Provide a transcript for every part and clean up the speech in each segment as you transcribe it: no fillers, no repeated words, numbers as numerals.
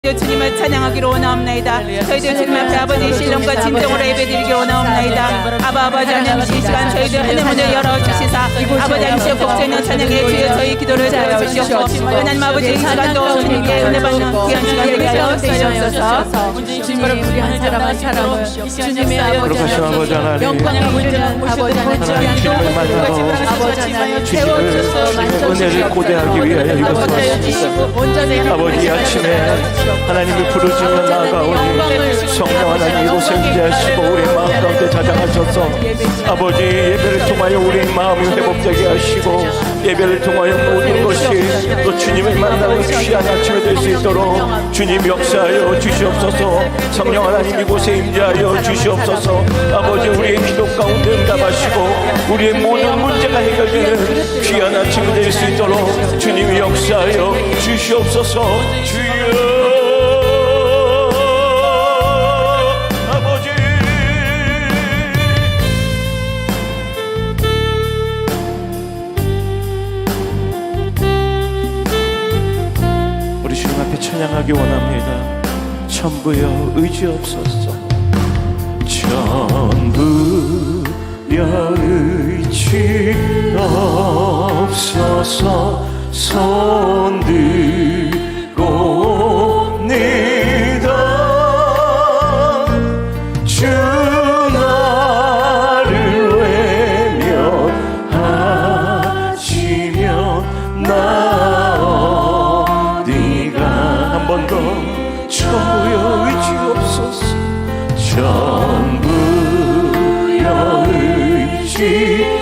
주님을 찬양하기로 원하옵나이다. 저희들 주님 앞에 아버지 신령과 진정으로 예배드리기로 원하옵나이다. 아버지 하나님, 이 시간 저희들 하늘 문을 열어주시사 아버지 하나님 복제는 찬양에 주여 저희 기도를 들어주시옵소서. 하나님 아버지 이 시간도 주님께 은혜 받는 귀한 시간 되게 하여 주시옵소서. 주님 우리 한 사람 한 사람을 주님의 아버지 하나님 영광을 보여주는 아버지 하나님 주님을 만나러 아버지 하나님 주님을 은혜를 고대하기 위하여 이곳에 아버지 아침에 하나님을 부르짖는 나아가오니 성령 하나님 이곳에 임재하시고 우리 마음 가운데 자장하셔서 아버지 예배를 통하여 우리 마음이 회복되게 하시고 예배를 통하여 모든 것이 또 주님을 만나는 귀한 아침이 될 수 있도록 주님 역사하여 주시옵소서. 성령 하나님 이곳에 임재하여 주시옵소서. 아버지 우리의 기도 가운데 응답하시고 우리의 모든 문제가 해결되는 귀한 아침이 될 수 있도록 주님이 역사하여 주시옵소서. 주여 찬양하기 원합니다. 전부여 의지없소서. 전부여 의지없소서. 손들고옵니다. 주 나를 외면하시면 전부여 의지없소서. 전부여 의지없소서.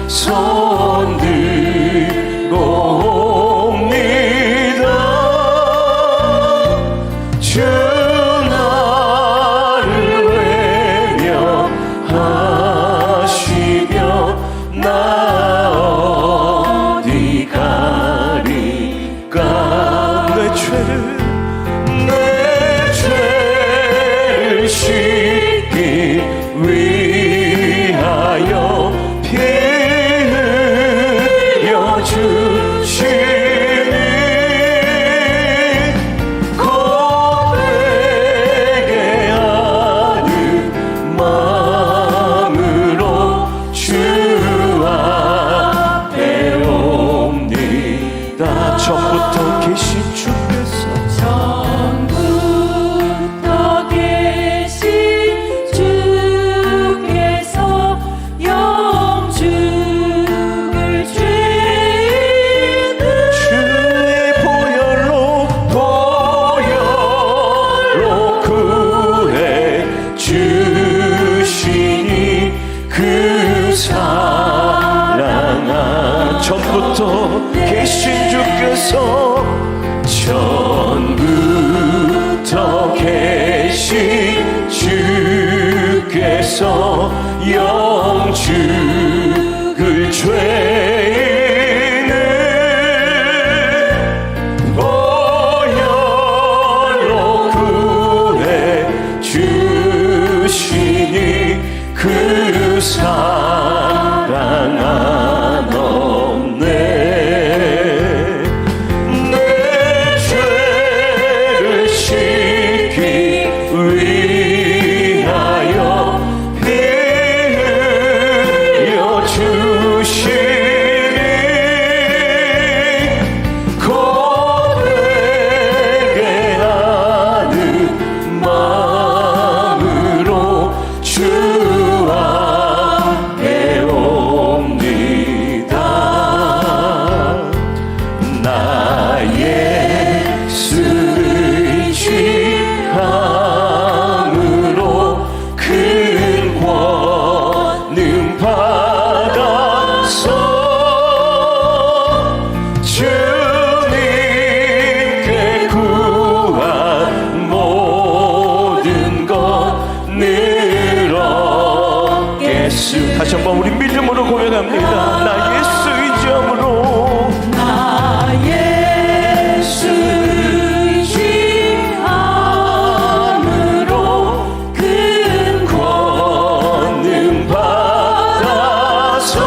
손들고옵니다. 주 나를 외면하시며 나 어디 가리까. 내 죄를 씻기 위하여 피 흘려 주시니 고백하는 마음으로 주 앞에 옵니다. 전부터 계신 주께서 전부터 계신 주께서 전부터 계신 주께서 영죽을 죄인을 보혈로 구해 주시니 그 사랑 안 없네. 내 죄를 씻기 위하여 피 흘려 주시니 고백하는 마음으로 주 앞에 옵니다. 나의 의지함으로 큰 권능 받아서 주님께 구한 모든 것 늘 얻겠으. 다시 한번 우리 믿음으로 고백합니다. 나 예수 의지함으로 큰 권능 받아서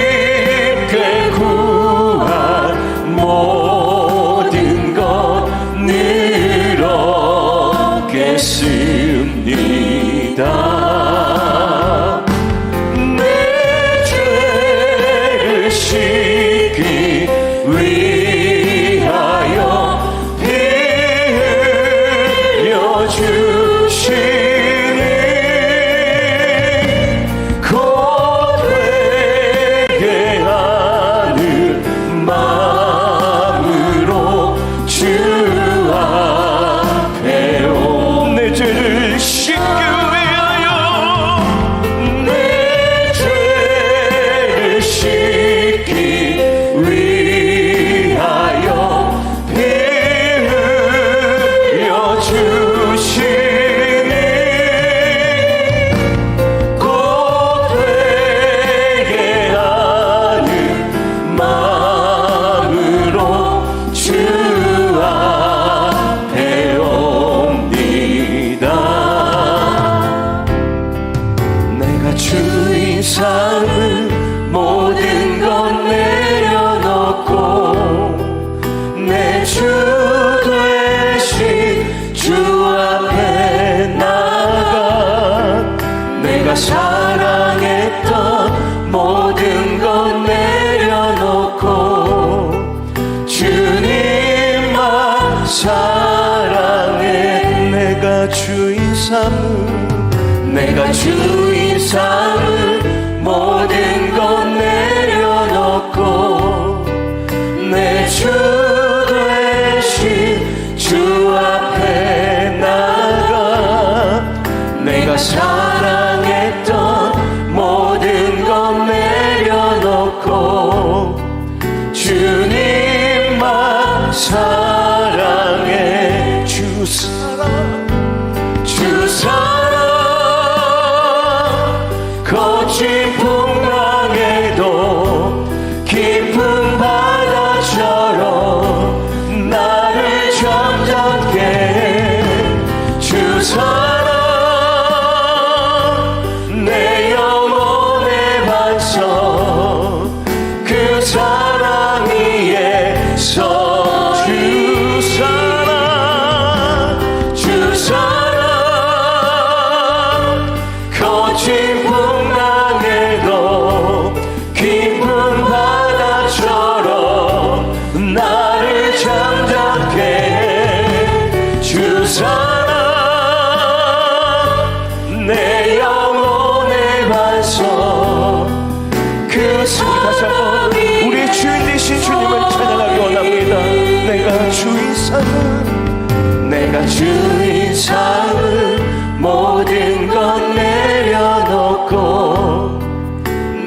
주님께 내가 주인 삼을 모든 것 내려놓고 내 주 되신 주 앞에 나가 내가 사랑했던 모든 것 내려놓고 주님만 사랑해. 주 사랑 거친 풍랑에도 깊은 바다처럼 나를 잠잠케 해. 주 사랑 내 영혼의 반석 그 사랑 위에 서. 주 사랑 거친 풍랑에도 깊은 바다처럼 나를 잠잠케 해. 주 사랑 내 영혼의 반석 그 사랑. 우리 주인 되신 주님을 찬양하기 원합니다. 내가 주인 삼을 내가 주인 삼을 모든 것 내려놓고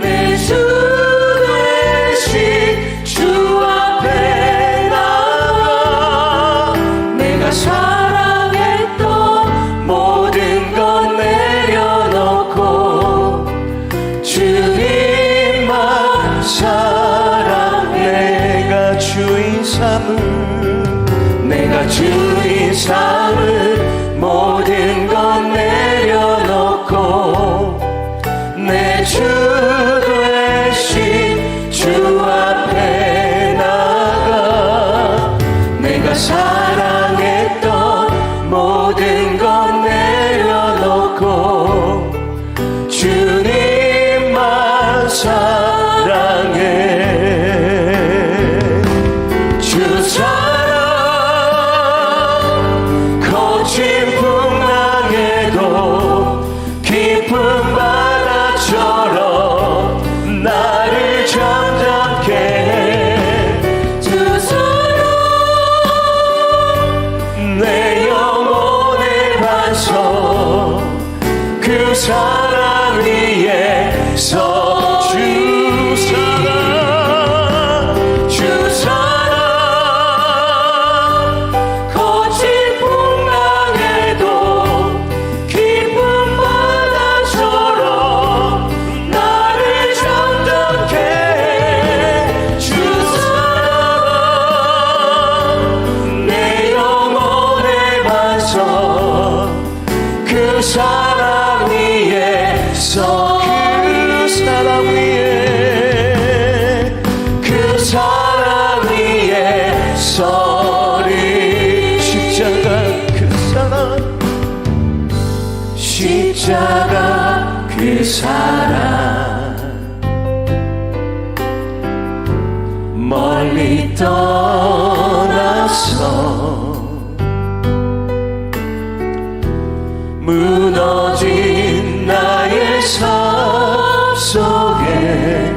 내 주 되신 주 앞에 나가 내가 사랑했던 모든 것 내려놓고 주님만 사랑. 내가 주인 삼을 내가 주인 삼을 모든 것 내려놓고 내 주 되신 주 앞에 나가 내가 사랑했던 모든 것 내려놓고 주님만 사랑해. 주 사랑 거친 풍랑에도 깊은 바다처럼 나를 잠잠케 해. 주 사랑 내 영혼의 반석 그 사랑 위에 서. 주 사랑 거친 풍랑에도 깊은 바다처럼 나를 잠잠케 해. 주 사랑 내 영혼의 반석 그 사랑 위에 서. 그 사랑 위에 그 사랑 위에 서리. 십자가 그 사랑 십자가 그 사랑 멀리 떠나서 무너진 나의 삶 속에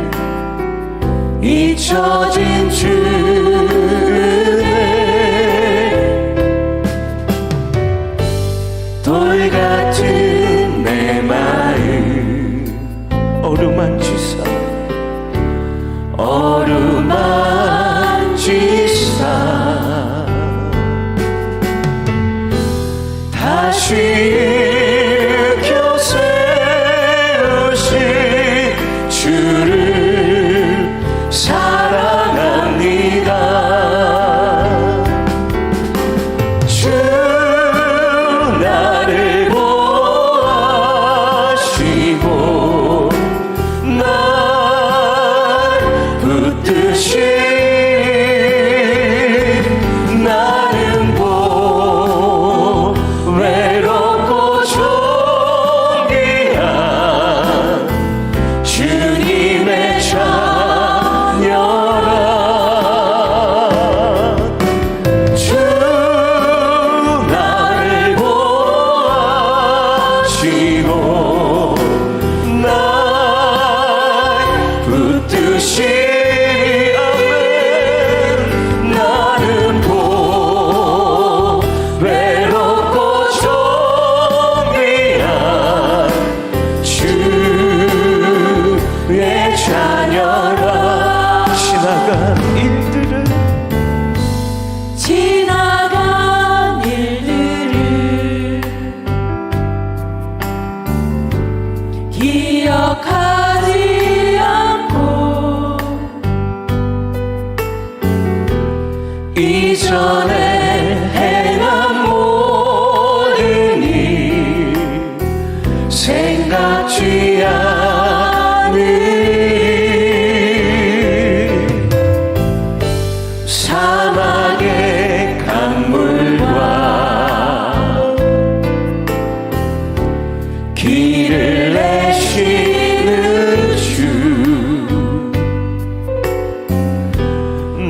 잊혀진 주의 돌 같은 내 마음 어루만지사 다시 일으켜 세우신 주를 사랑합니다. 일들을 지나간 일들을 기억하지 않고 이전에 행한 모든 일 생각지 않으리 사막의 강물과 길을 내시는 주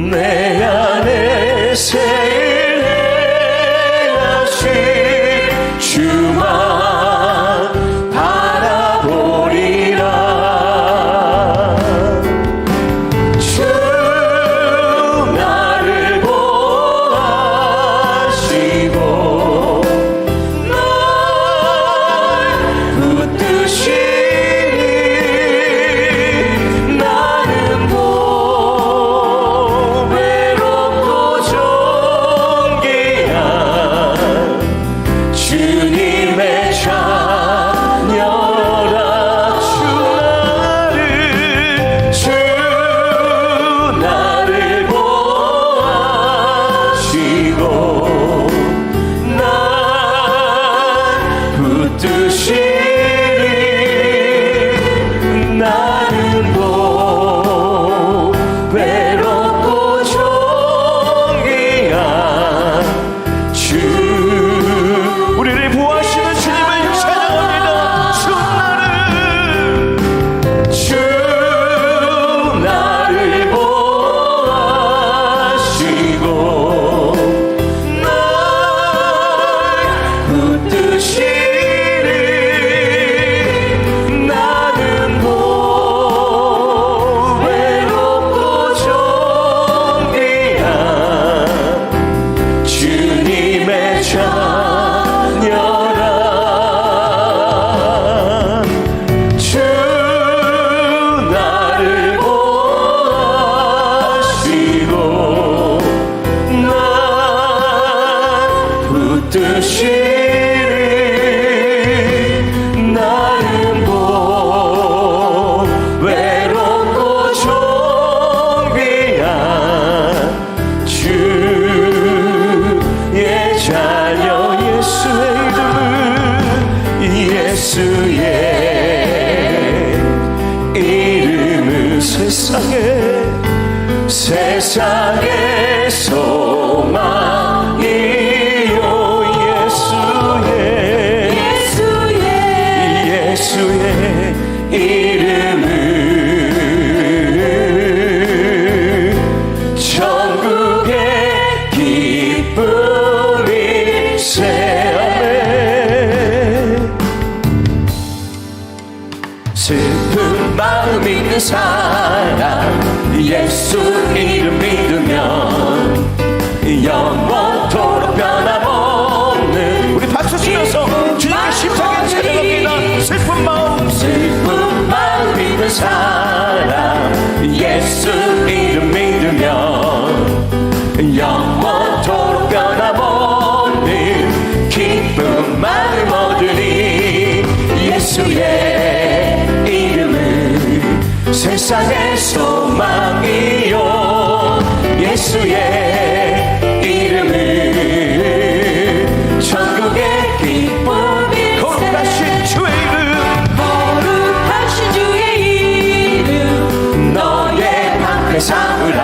내 안에 새일 행하신 주만 바라보리라 주 나를 보아시고 날 붙드시니 나는 외롭고 존귀한 주님의 자녀라 주 나를 보아시고 날 붙드시니 나는 외롭고 존귀한 주 우리를 보호하시는 주님을 찬양합니다 주 나를 보호하시고 날 붙드시니 나는 외롭고 존귀한 주님의 자녀라 주 나를 보호하시고 날 붙드시니 나는 외롭고 존귀한 주의 자녀 예수의 이름은 세상의 소망이요 예수의 이름은 천국의 기쁨일세 슬픈 마음 있는 사람 예수 이름 믿으면 영원토록 변함없는 우리 박수 치면서 주님의 심장에 찬양합니다 슬픈 마음 있는 사람 예수 이름 믿으면 영원토록 변함없는 기쁜 마음 얻으니 예수의 이름은 세상의 소망이요 예수의 이름은 천국의 기쁨이 거룩하신 주의 이름 너의 방패 삼으라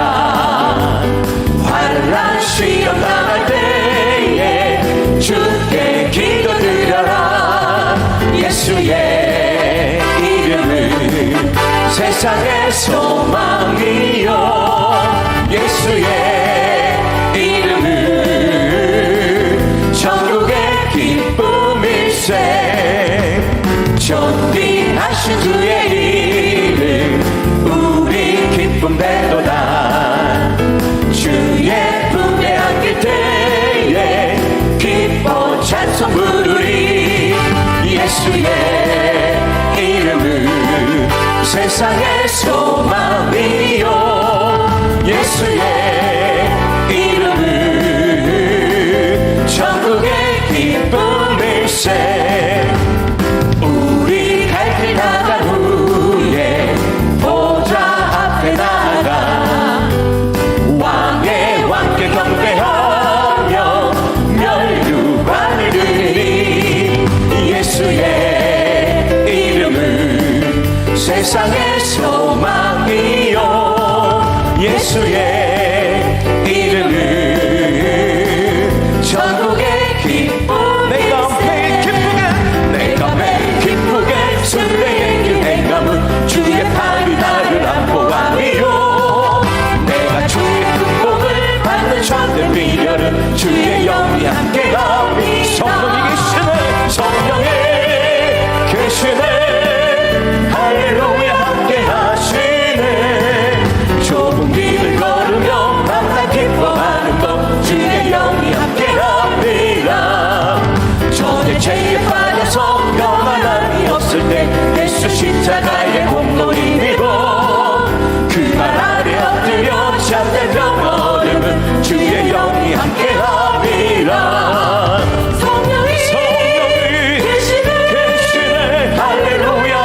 환난 시험 당할 때에 주께 기도드려라 예수의 이름은 세상의 소망이요 예수의 이름은 천국의 기쁨일세 존귀하신 주의 이름 우리 기쁨 되도다 주의 품에 안길 때에 기뻐 찬송 부르리 예수의 이름은 세상의 소망이요 예수의 예수의 이름은 전국에 기쁨 내가 매일 기쁘게 순례의 길 행함은 주의 팔이 나를 안보하리요 내가 주의 극복을 받는 참된 비결은 주의 영이 함께하니 성령이 계시네 할렐루야 함께하시네 좁은 길을 걸으며 밤낮 기뻐하는 것 주의 영이 함께합니다 전에 죄에 빠져서 가만함이 없을 때 예수 십자가의 공로를 믿고 그 말 아래 엎드려 잠든 병 얻음은 주의 영이 함께합니다 성령이 계시네 할렐루야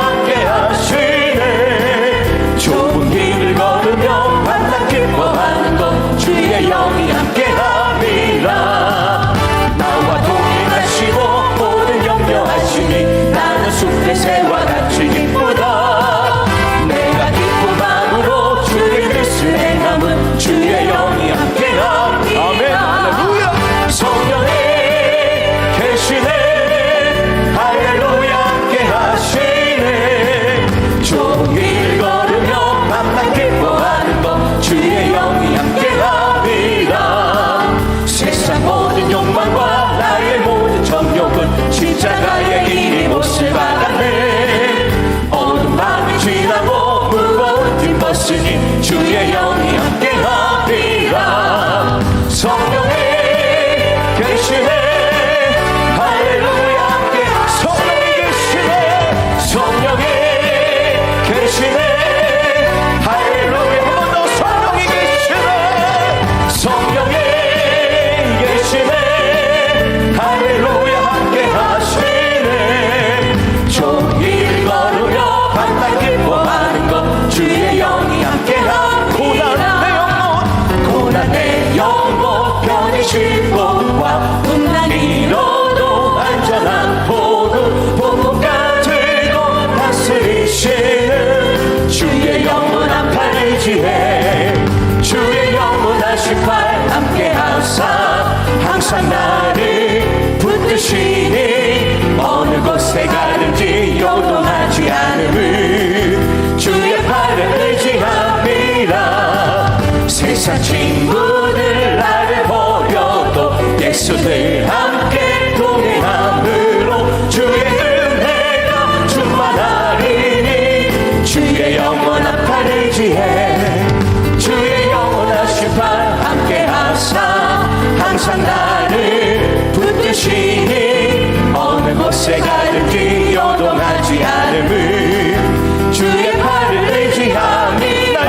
함께하시네 좁은 길을 걸으며 밤낮 기뻐하는 것 주의 영이 함께합니다 나와 동행하시고 모든 염려하시니 나는 숲의 새와 같이 기쁘다 내가 기쁜 마음으로 주의 뜻을 행함은 주의 영이 함께합니다 아멘 할렐루야 성령이 계시네 할렐루야 함께하시네 좁은 길 걸으며 밤낮 기뻐하는 것 주의 영이 함께합니다 세상 모든 욕망과 나의 모든 정욕은 십자가의 길이 못을 박았네 어두운 밤이 지나고 무거운 짐 벗으니 주의 영이 함께합니다 성령이 계시네 할렐루야 함께 성령이 계시네 할렐루야 한 번 더 성령이 계시네 할렐루야 함께 하시네 좋은 길 걸으며 밤낮 기뻐하는 것 주의 영이 함께하니 고난의 영혼 편히 쉴곳과 이로도 안전한 복음까지 들고 다스리시는 주의 영원한 팔을 지해 주의 영원하신 팔 함께하사 항상 나를 붙드시니 어느 곳에 가든지 요동하지 않음을 주의 팔을 의지합니다 세상 친구들 나를 버려도 예수들 함께 동행함으로 주의 은혜가 충만하리니 주의 영원한 팔을 지해 주의 영원하신 팔 함께하사 항상 나를 붙드시니 어느 곳에 가든지 요동하지 않음을 주의 팔을 의지합니다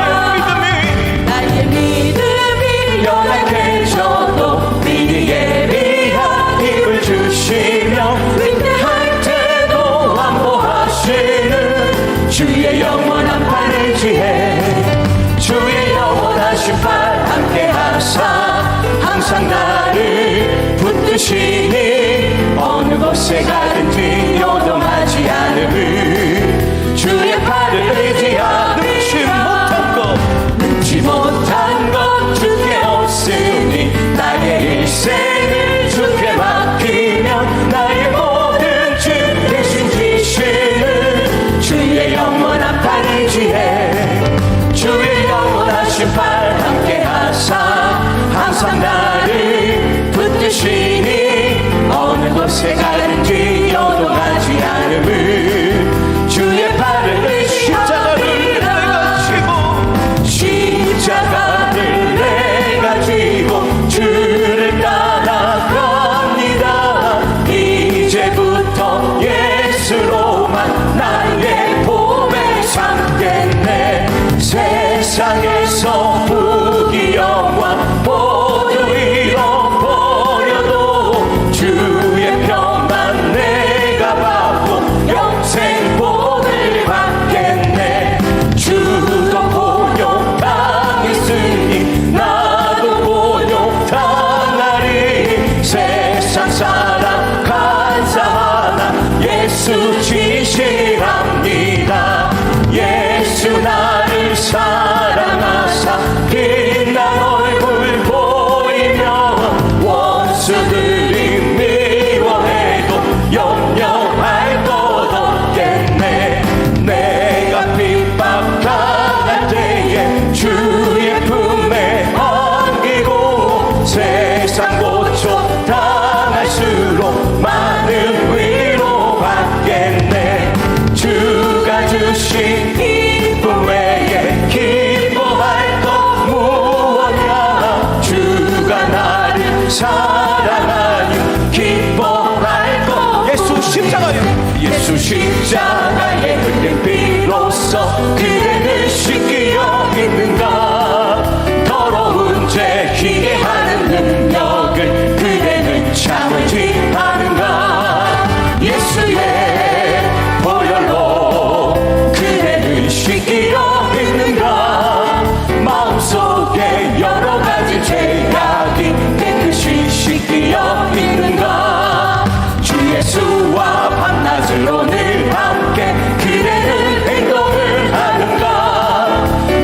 나의 믿음이 연약해져도 미리 예비한 힘을 주시며 위대할 때도 완보하시는 주의 영원한 팔을 지해 주의 영원하신 팔 함께하사 항상 나를 붙드시니 어느 곳에 가든지 요동하지 않음을 주의 팔을 의지하 능치 못한 것 주께 없으니 나의 일생을 주께 맡기면 나의 모든 주 대신 지시는 주의 영원한 팔을 지해 주의 영원하신 팔 함께하사 항상 나를 붙드시니 어느 곳에 가든지 요동하지 않음을 주의 팔을 십자가를 내가 지고 주를 따라갑니다 이제부터 예수로만 나의 보배 삼겠네 세상에서 부귀 영광 모두 십자가에 흘린 피로써 그대는 씻기어 있는가. 더러운 죄 희게 하는 능력을 그대는 참을지 않은가. 예수의 보혈로 그대는 씻기어 있는가. 마음속에 여러 가지 죄악이 깨끗이 씻기어 있는가. 주 예수와 밤낮으로 늘 함께 그대는 행동을 하는가.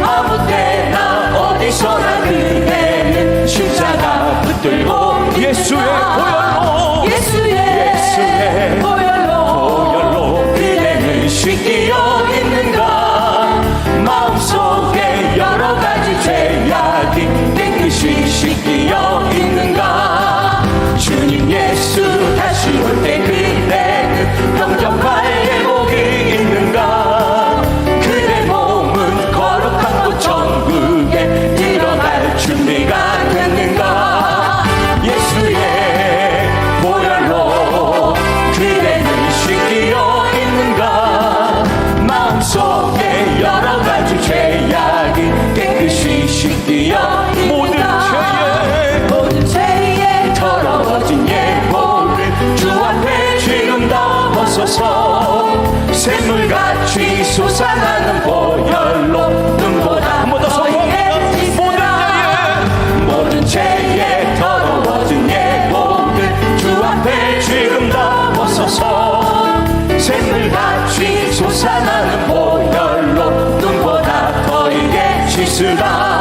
아무 때나 어디서나 그대는 십자가 붙들고 예수의 보혈로 예수의 보혈로 그대는 씻기어 있는가. 마음속에 여러 가지 죄악이 깨끗이 씻기어 있는가. 주님 예수 다시 올 때 그대는 영접할 예복이 있는가. 그대 몸은 거룩한 곳 천국에 들어갈 준비가 됐는가. 예수의 보혈로 그대는 씻기어 있는가. 마음속에 여러 가지 죄악이 깨끗이 씻기어 있는가. 모든 죄에 더러워진 예복을 주 앞에 지금 다 벗어서 샘물같이 솟아나는 보혈로 눈보다 더 선포합니다. 모든 죄에 더러워진 예복을 주 앞에 지금 다 벗어서 샘물같이 솟아나는 보혈로 눈보다 더 이게 씻으라.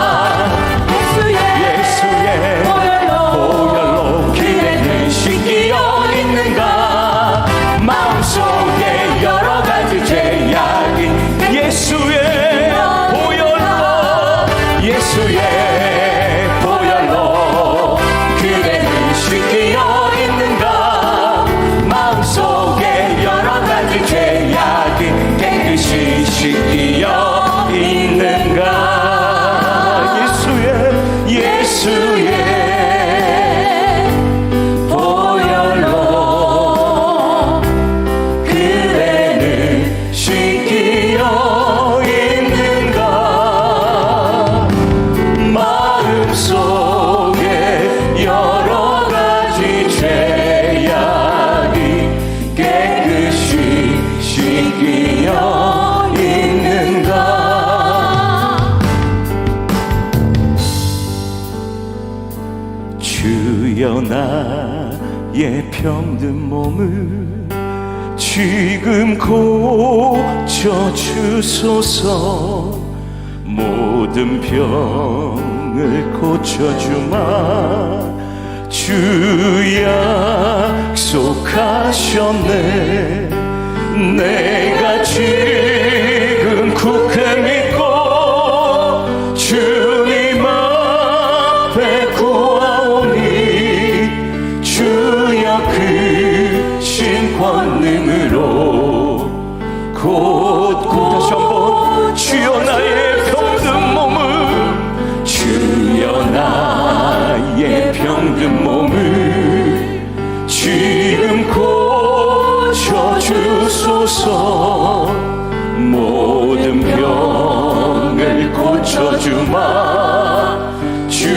예수의 보혈로 그대는 씻기어 있는가. 마음속에 여러 가지 죄악이 예수의 보혈로 그대는 씻기어 있는가. 마음속에 여러 가지 죄악이 깨끗이 씻기어 있는가. 예수의 보혈로 그대는 씻기어 있는가. 마음속에 여러 가지 죄악이 깨끗이 씻기어 있는가. 주여 나의 병든 몸을 지금 고쳐주소서. 모든 병을 고쳐주마. 주 약속하셨네. 내가 지금 굳게 믿고 주님 앞에 구하오니 주여 크신 권능으로 곧곧 다시 한번 주여 나의 병든 몸을 주여 나의 병든 몸을 지금 고쳐주소서. 모든 병을 고쳐주마. 주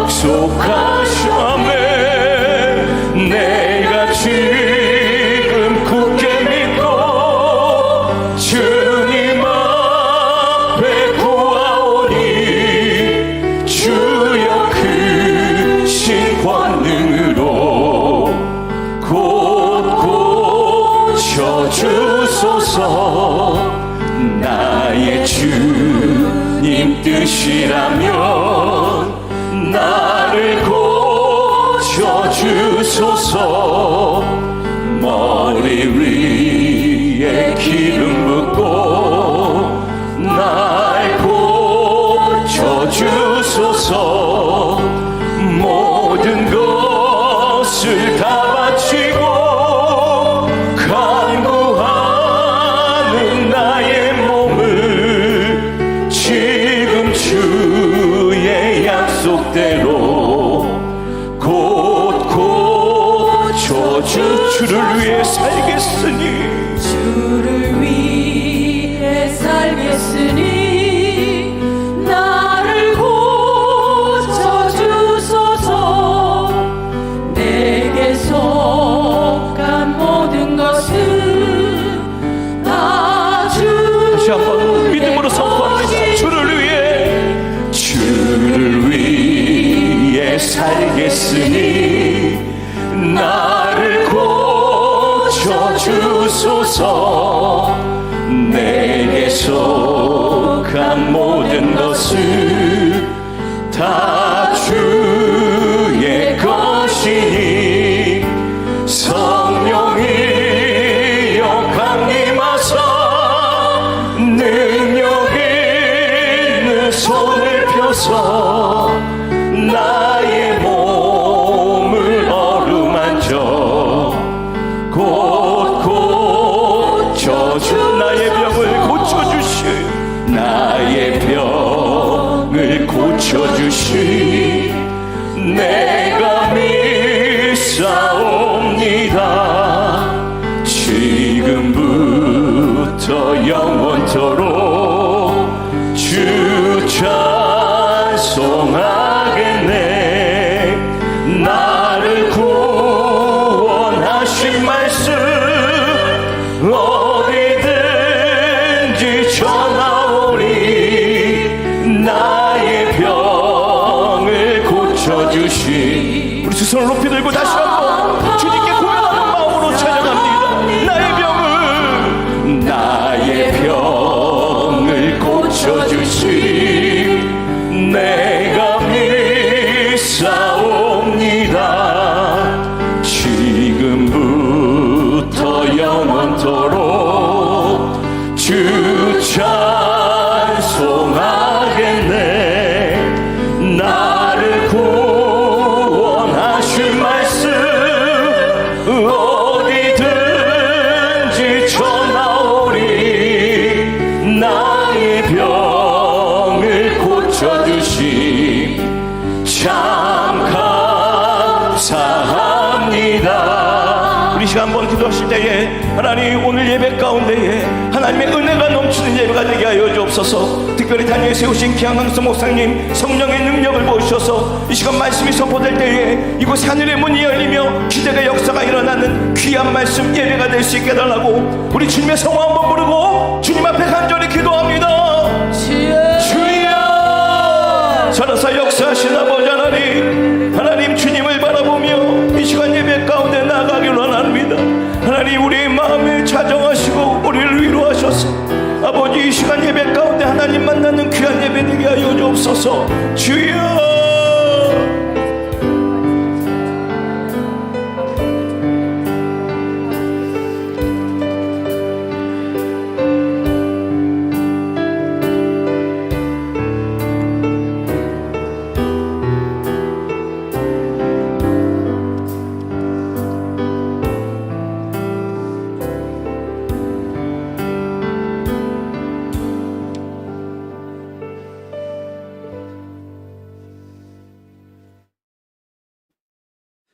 약속하셨네. 내가 지금 굳게 믿고 주님 앞에 구하오니 주여 크신 권능으로 곧 고쳐주소서. 나의 주님 뜻이라면 나를 고쳐주소서. 머리 위에 기름 붓고 날 고쳐주소서. 모든 것을 다 바치고 간구하는 나의 몸을 지금 주의 약속대로 곧 고쳐주소서. 주를 위해 살겠으니 주를 위해 살겠으니 나를 고쳐주소서. 내게 속한 모든 것은 다 다시 한번 믿음으로 선포합니다. 주를 위해 살겠으니 나를 고쳐주소서. 내게 속한 모든 것은 다 주의 것이니 성령이여 강림하사 능력 있는 손을 펴서 나의 몸을 어루만져 곧 고쳐주 나의 병을 고쳐주시 나의 병을 고쳐주시 내가 믿사옵니다. 지금부터 영원토록 주 찬송하겠네. 나를 구원하신 말씀 어디든지 전하오리. 나의 병을 고쳐주시. 우리 두 손을 높이 들고 다시 한번 주님께 고백하는 마음으로 찬양합니다. 나의 병을 고쳐주시 내가 믿사옵니다. 지금부터 영원토록 주 찬송하겠네. 나를 구원하신 말씀 어디든지 전하오리. 나의 병을 고쳐주시 참 감사합니다. 우리 시간 한번 기도하실 때에 하나님 오늘 예배 가운데에 하나님의 은혜가 넘치는 예배가 되게 하여 주옵소서. 특별히 단위에 세우신 기양강수 목사님 성령의 능력을 보셔서 이 시간 말씀이 선포될 때에 이곳 하늘의 문이 열리며 기적의 역사가 일어나는 귀한 말씀 예배가 될 수 있게 달라고 우리 주님의 성호 한번 부르고 주님 앞에 간절히 기도합니다. 주여 살아서 역사하신 아버지 하나님 주님을 바라보며 이 시간 예배 가운데 나가기를 원합니다. 하나님 우리의 마음을 자정하시고 우리를 위로하셔서 아버지 이 시간 예배 가운데 하나님 만나는 귀한 예배 되게 하여 주옵소서. 주여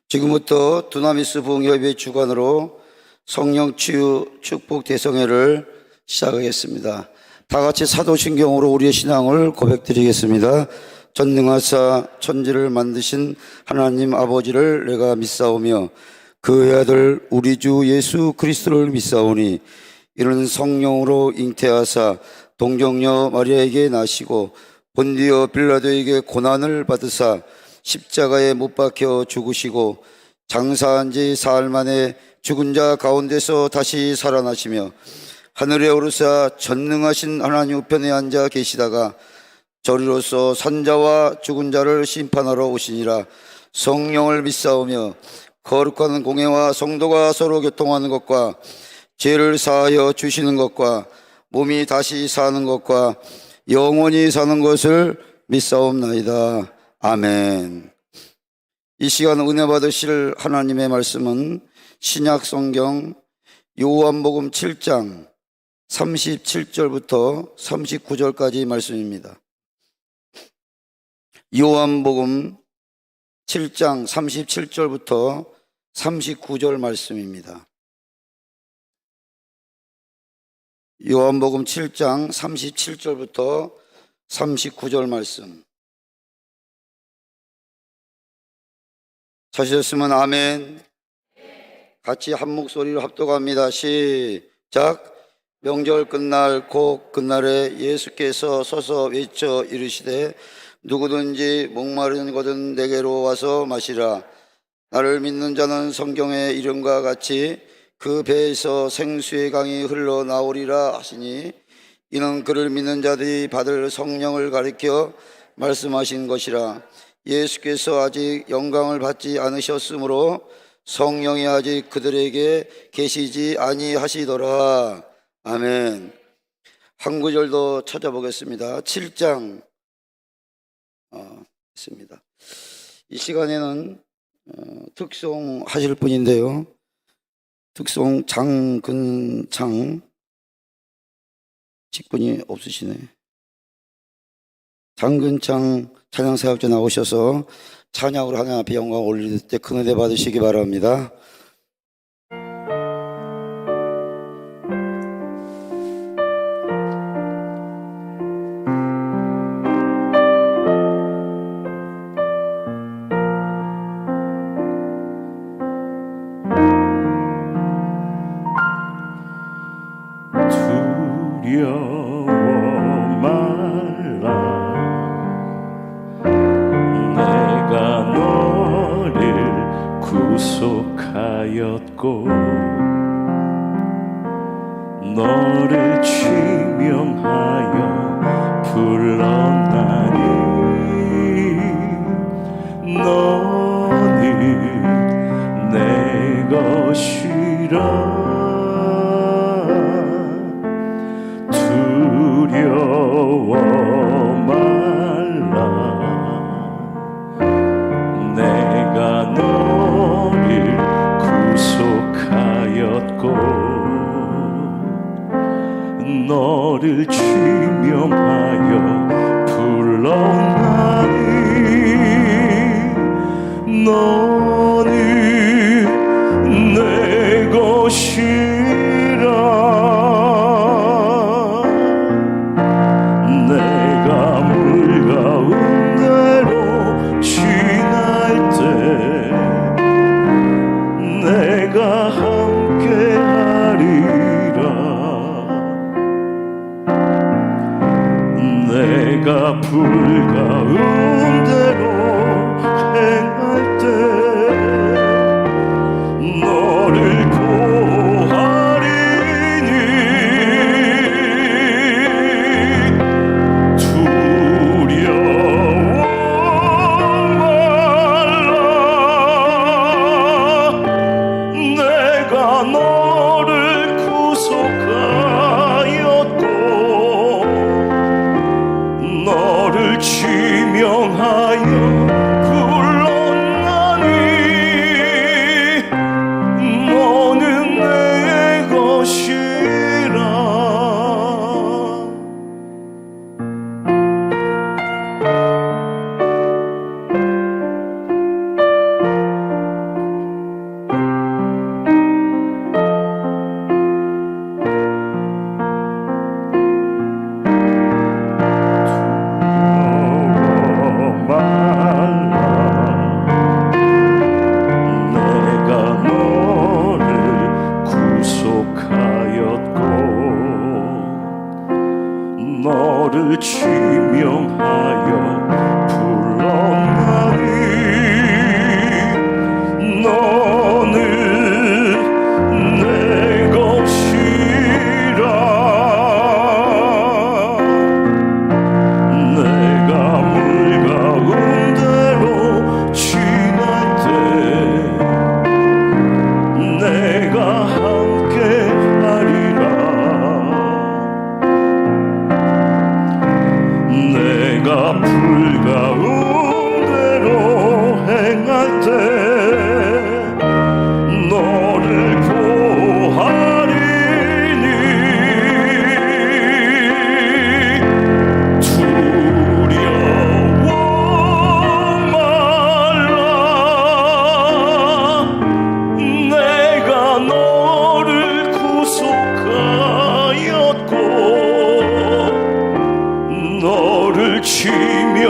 지금부터 두나미스 부흥협의회 주관으로 성령 치유 축복 대성회를 시작하겠습니다. 다 같이 사도신경으로 우리의 신앙을 고백드리겠습니다. 전능하사 천지를 만드신 하나님 아버지를 내가 믿사오며 그의 아들 우리 주 예수 그리스도를 믿사오니 이는 성령으로 잉태하사 동정녀 마리아에게 나시고 본디오 빌라도에게 고난을 받으사 십자가에 못 박혀 죽으시고 장사한 지 사흘 만에 죽은 자 가운데서 다시 살아나시며 하늘에 오르사 전능하신 하나님 우편에 앉아 계시다가 저리로서 산자와 죽은 자를 심판하러 오시니라. 성령을 믿사오며 거룩한 공회와 성도가 서로 교통하는 것과 죄를 사하여 주시는 것과 몸이 다시 사는 것과 영원히 사는 것을 믿사옵나이다. 아멘. 이 시간 은혜 받으실 하나님의 말씀은 신약 성경 요한복음 7장 37절부터 39절까지 말씀입니다. 요한복음 7장 37절부터 39절 말씀입니다. 요한복음 7장 37절부터 39절 말씀. 찾으셨으면 아멘. 같이 한 목소리로 합독합니다. 시작. 명절 끝날 곧 그날에 예수께서 서서 외쳐 이르시되 누구든지 목마른 것은 내게로 와서 마시라. 나를 믿는 자는 성경의 이름과 같이 그 배에서 생수의 강이 흘러나오리라 하시니 이는 그를 믿는 자들이 받을 성령을 가리켜 말씀하신 것이라. 예수께서 아직 영광을 받지 않으셨으므로 성령이 아직 그들에게 계시지 아니하시더라. 아멘. 한 구절 더 찾아보겠습니다. 7장 있습니다. 이 시간에는 특송 하실 분인데요, 특송 장근창 직분이 없으시네. 장근창 찬양사역자 나오셔서 찬양으로 하나님 앞에 영광 올릴 때 큰 은혜 받으시기 바랍니다. 두려워 말라. 내가 너를 구속하였고 너를 지명하여 불렀나니 너는 내 것이라. 두려워 말라. 내가 너를 구속하였고 너를 지명하여 불렀나니 너는 내 것이라. 내가 물 가운데로 지날 때 내가 함께하리라. 내가 불 가운데로 행할 때 너를 보하리니 두려워 말라. 내가 너를 구속하였고 너를 지명하여 불렀나니 너는 내 것이라. 너를 지명하여 불렀나니 너는 내 것이라. 내가 물 가운데로 지날 때 내가 함께하리라. 내가 불 가운데로 행할 때 너를 보하리니 두려워 말라.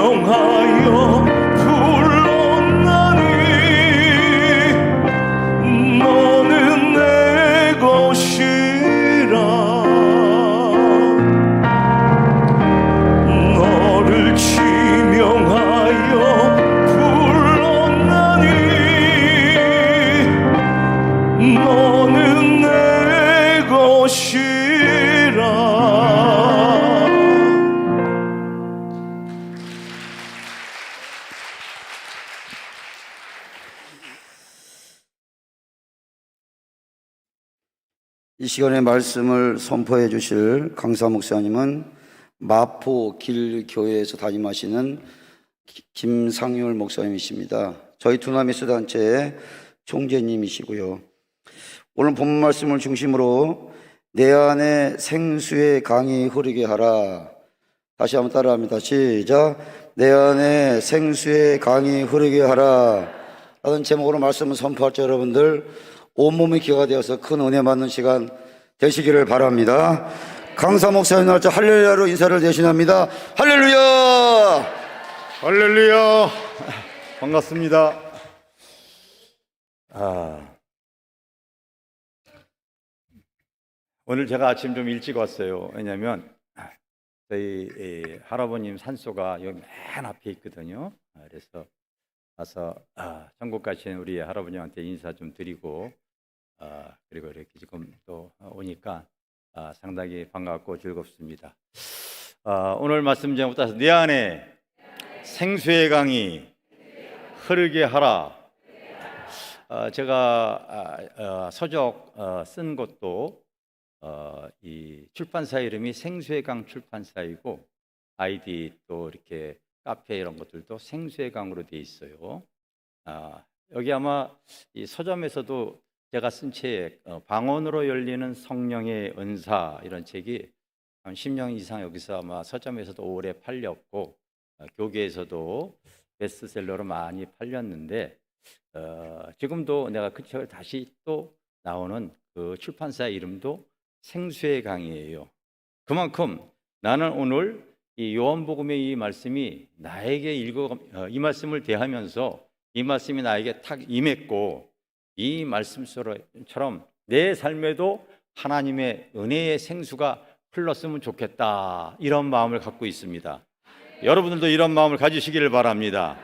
명하여 불렀나니 너는 내 것이라 너를 지명하여 불렀나니 너는 내 것이라. 이 시간에 말씀을 선포해 주실 강사 목사님은 마포 길교회에서 담임하시는 김상률 목사님이십니다. 저희 두나미스 단체의 총재님이시고요. 오늘 본문 말씀을 중심으로 내 안에 생수의 강이 흐르게 하라. 다시 한번 따라합니다. 시작. 내 안에 생수의 강이 흐르게 하라 라는 제목으로 말씀을 선포할 때 여러분들 온몸이 기가 되어서 큰 은혜 받는 시간 되시기를 바랍니다. 강사 목사님 날짜 할렐루야로 인사를 대신합니다. 할렐루야! 할렐루야! 반갑습니다. 오늘 제가 아침 좀 일찍 왔어요. 왜냐하면 저희 할아버님 산소가 여기 맨 앞에 있거든요. 그래서 와서 전국 가신 우리 할아버님한테 인사 좀 드리고 그리고 이렇게 지금 또 오니까 상당히 반갑고 즐겁습니다. 오늘 말씀 제목부터 내 안에 생수의 강이 흐르게 하라. 제가 서적 쓴 것도 이 출판사 이름이 생수의 강 출판사이고 아이디 또 이렇게 카페 이런 것들도 생수의 강으로 돼 있어요. 여기 아마 이 서점에서도 제가 쓴 책 방언으로 열리는 성령의 은사 이런 책이 한 10년 이상 여기서 아마 서점에서도 오래 팔렸고 교계에서도 베스트셀러로 많이 팔렸는데 지금도 내가 그 책을 다시 또 나오는 그 출판사 이름도 생수의 강이에요. 그만큼 나는 오늘 이 요한복음의 이 말씀이 나에게 이 말씀을 대하면서 이 말씀이 나에게 탁 임했고 이 말씀처럼 내 삶에도 하나님의 은혜의 생수가 흘렀으면 좋겠다 이런 마음을 갖고 있습니다. 여러분들도 이런 마음을 가지시기를 바랍니다.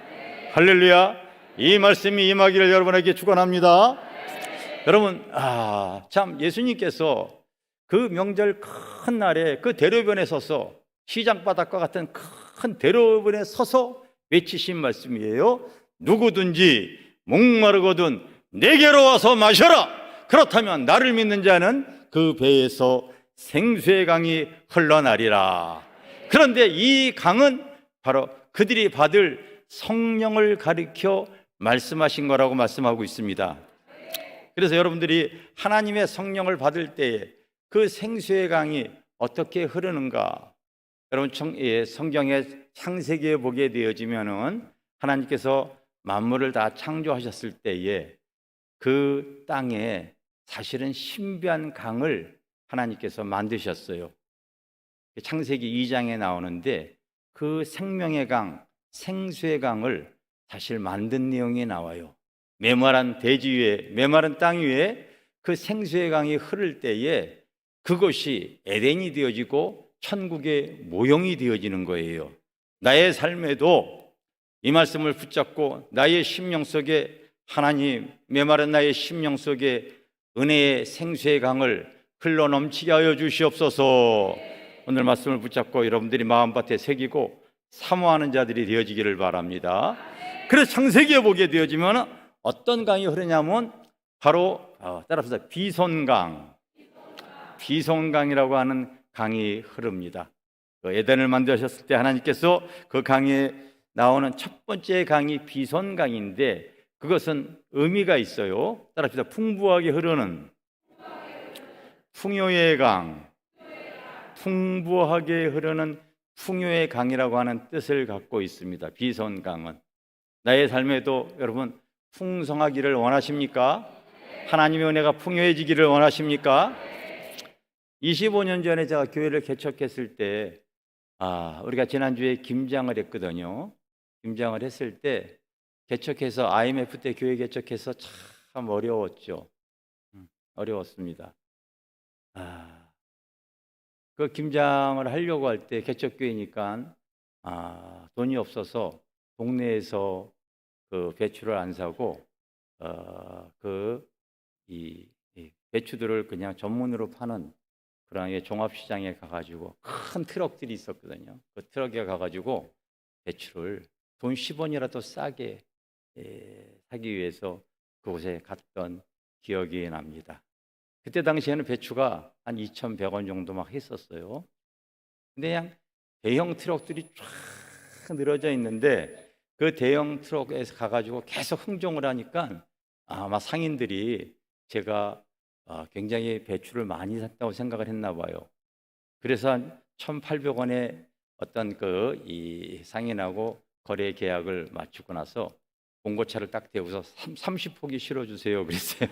할렐루야! 이 말씀이 임하기를 여러분에게 축원합니다. 여러분 참 예수님께서 그 명절 큰 날에 그 대로변에 서서 시장 바닥과 같은 큰 대로변에 서서 외치신 말씀이에요. 누구든지 목마르거든 내게로 와서 마셔라. 그렇다면 나를 믿는 자는 그 배에서 생수의 강이 흘러나리라. 그런데 이 강은 바로 그들이 받을 성령을 가리켜 말씀하신 거라고 말씀하고 있습니다. 그래서 여러분들이 하나님의 성령을 받을 때에 그 생수의 강이 어떻게 흐르는가? 여러분 성경의 창세기에 보게 되어지면은 하나님께서 만물을 다 창조하셨을 때에 그 땅에 사실은 신비한 강을 하나님께서 만드셨어요. 창세기 2장에 나오는데 그 생명의 강, 생수의 강을 사실 만든 내용이 나와요. 메마른 대지 위에, 메마른 땅 위에 그 생수의 강이 흐를 때에 그것이 에덴이 되어지고 천국의 모형이 되어지는 거예요. 나의 삶에도 이 말씀을 붙잡고 나의 심령 속에 하나님, 메마른 나의 심령 속에 은혜의 생수의 강을 흘러넘치게 하여 주시옵소서. 오늘 말씀을 붙잡고 여러분들이 마음밭에 새기고 사모하는 자들이 되어지기를 바랍니다. 그래서 창세기에 보게 되어지면 어떤 강이 흐르냐면 바로 따라합시다. 비손강, 비손강이라고 하는 강이 흐릅니다. 그 에덴을 만드셨을 때 하나님께서 그 강에 나오는 첫 번째 강이 비손강인데 그것은 의미가 있어요. 따라합시다. 풍부하게 흐르는 풍요의 강, 풍부하게 흐르는 풍요의 강이라고 하는 뜻을 갖고 있습니다. 비손강은 나의 삶에도 여러분 풍성하기를 원하십니까? 하나님의 은혜가 풍요해지기를 원하십니까? 25년 전에 제가 교회를 개척했을 때 우리가 지난주에 김장을 했거든요. 김장을 했을 때 개척해서 IMF 때 교회 개척해서 참 어려웠죠. 어려웠습니다. 그 김장을 하려고 할 때 개척교회니까 돈이 없어서 동네에서 그 배추를 안 사고 이 배추들을 그냥 전문으로 파는 그런 종합시장에 가가지고 큰 트럭들이 있었거든요. 그 트럭에 가가지고 배추를 돈 10원이라도 싸게 사기 위해서 그곳에 갔던 기억이 납니다. 그때 당시에는 배추가 한 2,100원 정도 막 했었어요. 근데 그냥 대형 트럭들이 쫙 늘어져 있는데 그 대형 트럭에서 가가지고 계속 흥정을 하니까 아마 상인들이 제가 굉장히 배추를 많이 샀다고 생각을 했나 봐요. 그래서 한 1,800원에 어떤 이 상인하고 거래 계약을 마치고 나서 봉고차를 딱 대고서 30포기 실어주세요 그랬어요.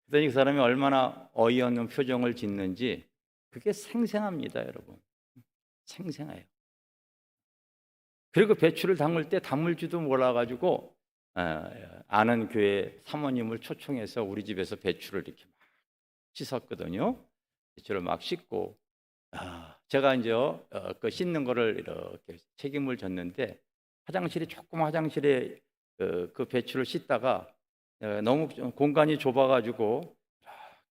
그랬더니 그 사람이 얼마나 어이없는 표정을 짓는지 그게 생생합니다, 여러분. 생생해요. 그리고 배추를 담을 때 담을 줄도 몰라가지고 아는 교회 사모님을 초청해서 우리 집에서 배추를 이렇게 막 씻었거든요. 배추를 막 씻고 제가 이제 그 씻는 거를 이렇게 책임을 졌는데 조그만 화장실에 그 배추를 씻다가 너무 공간이 좁아가지고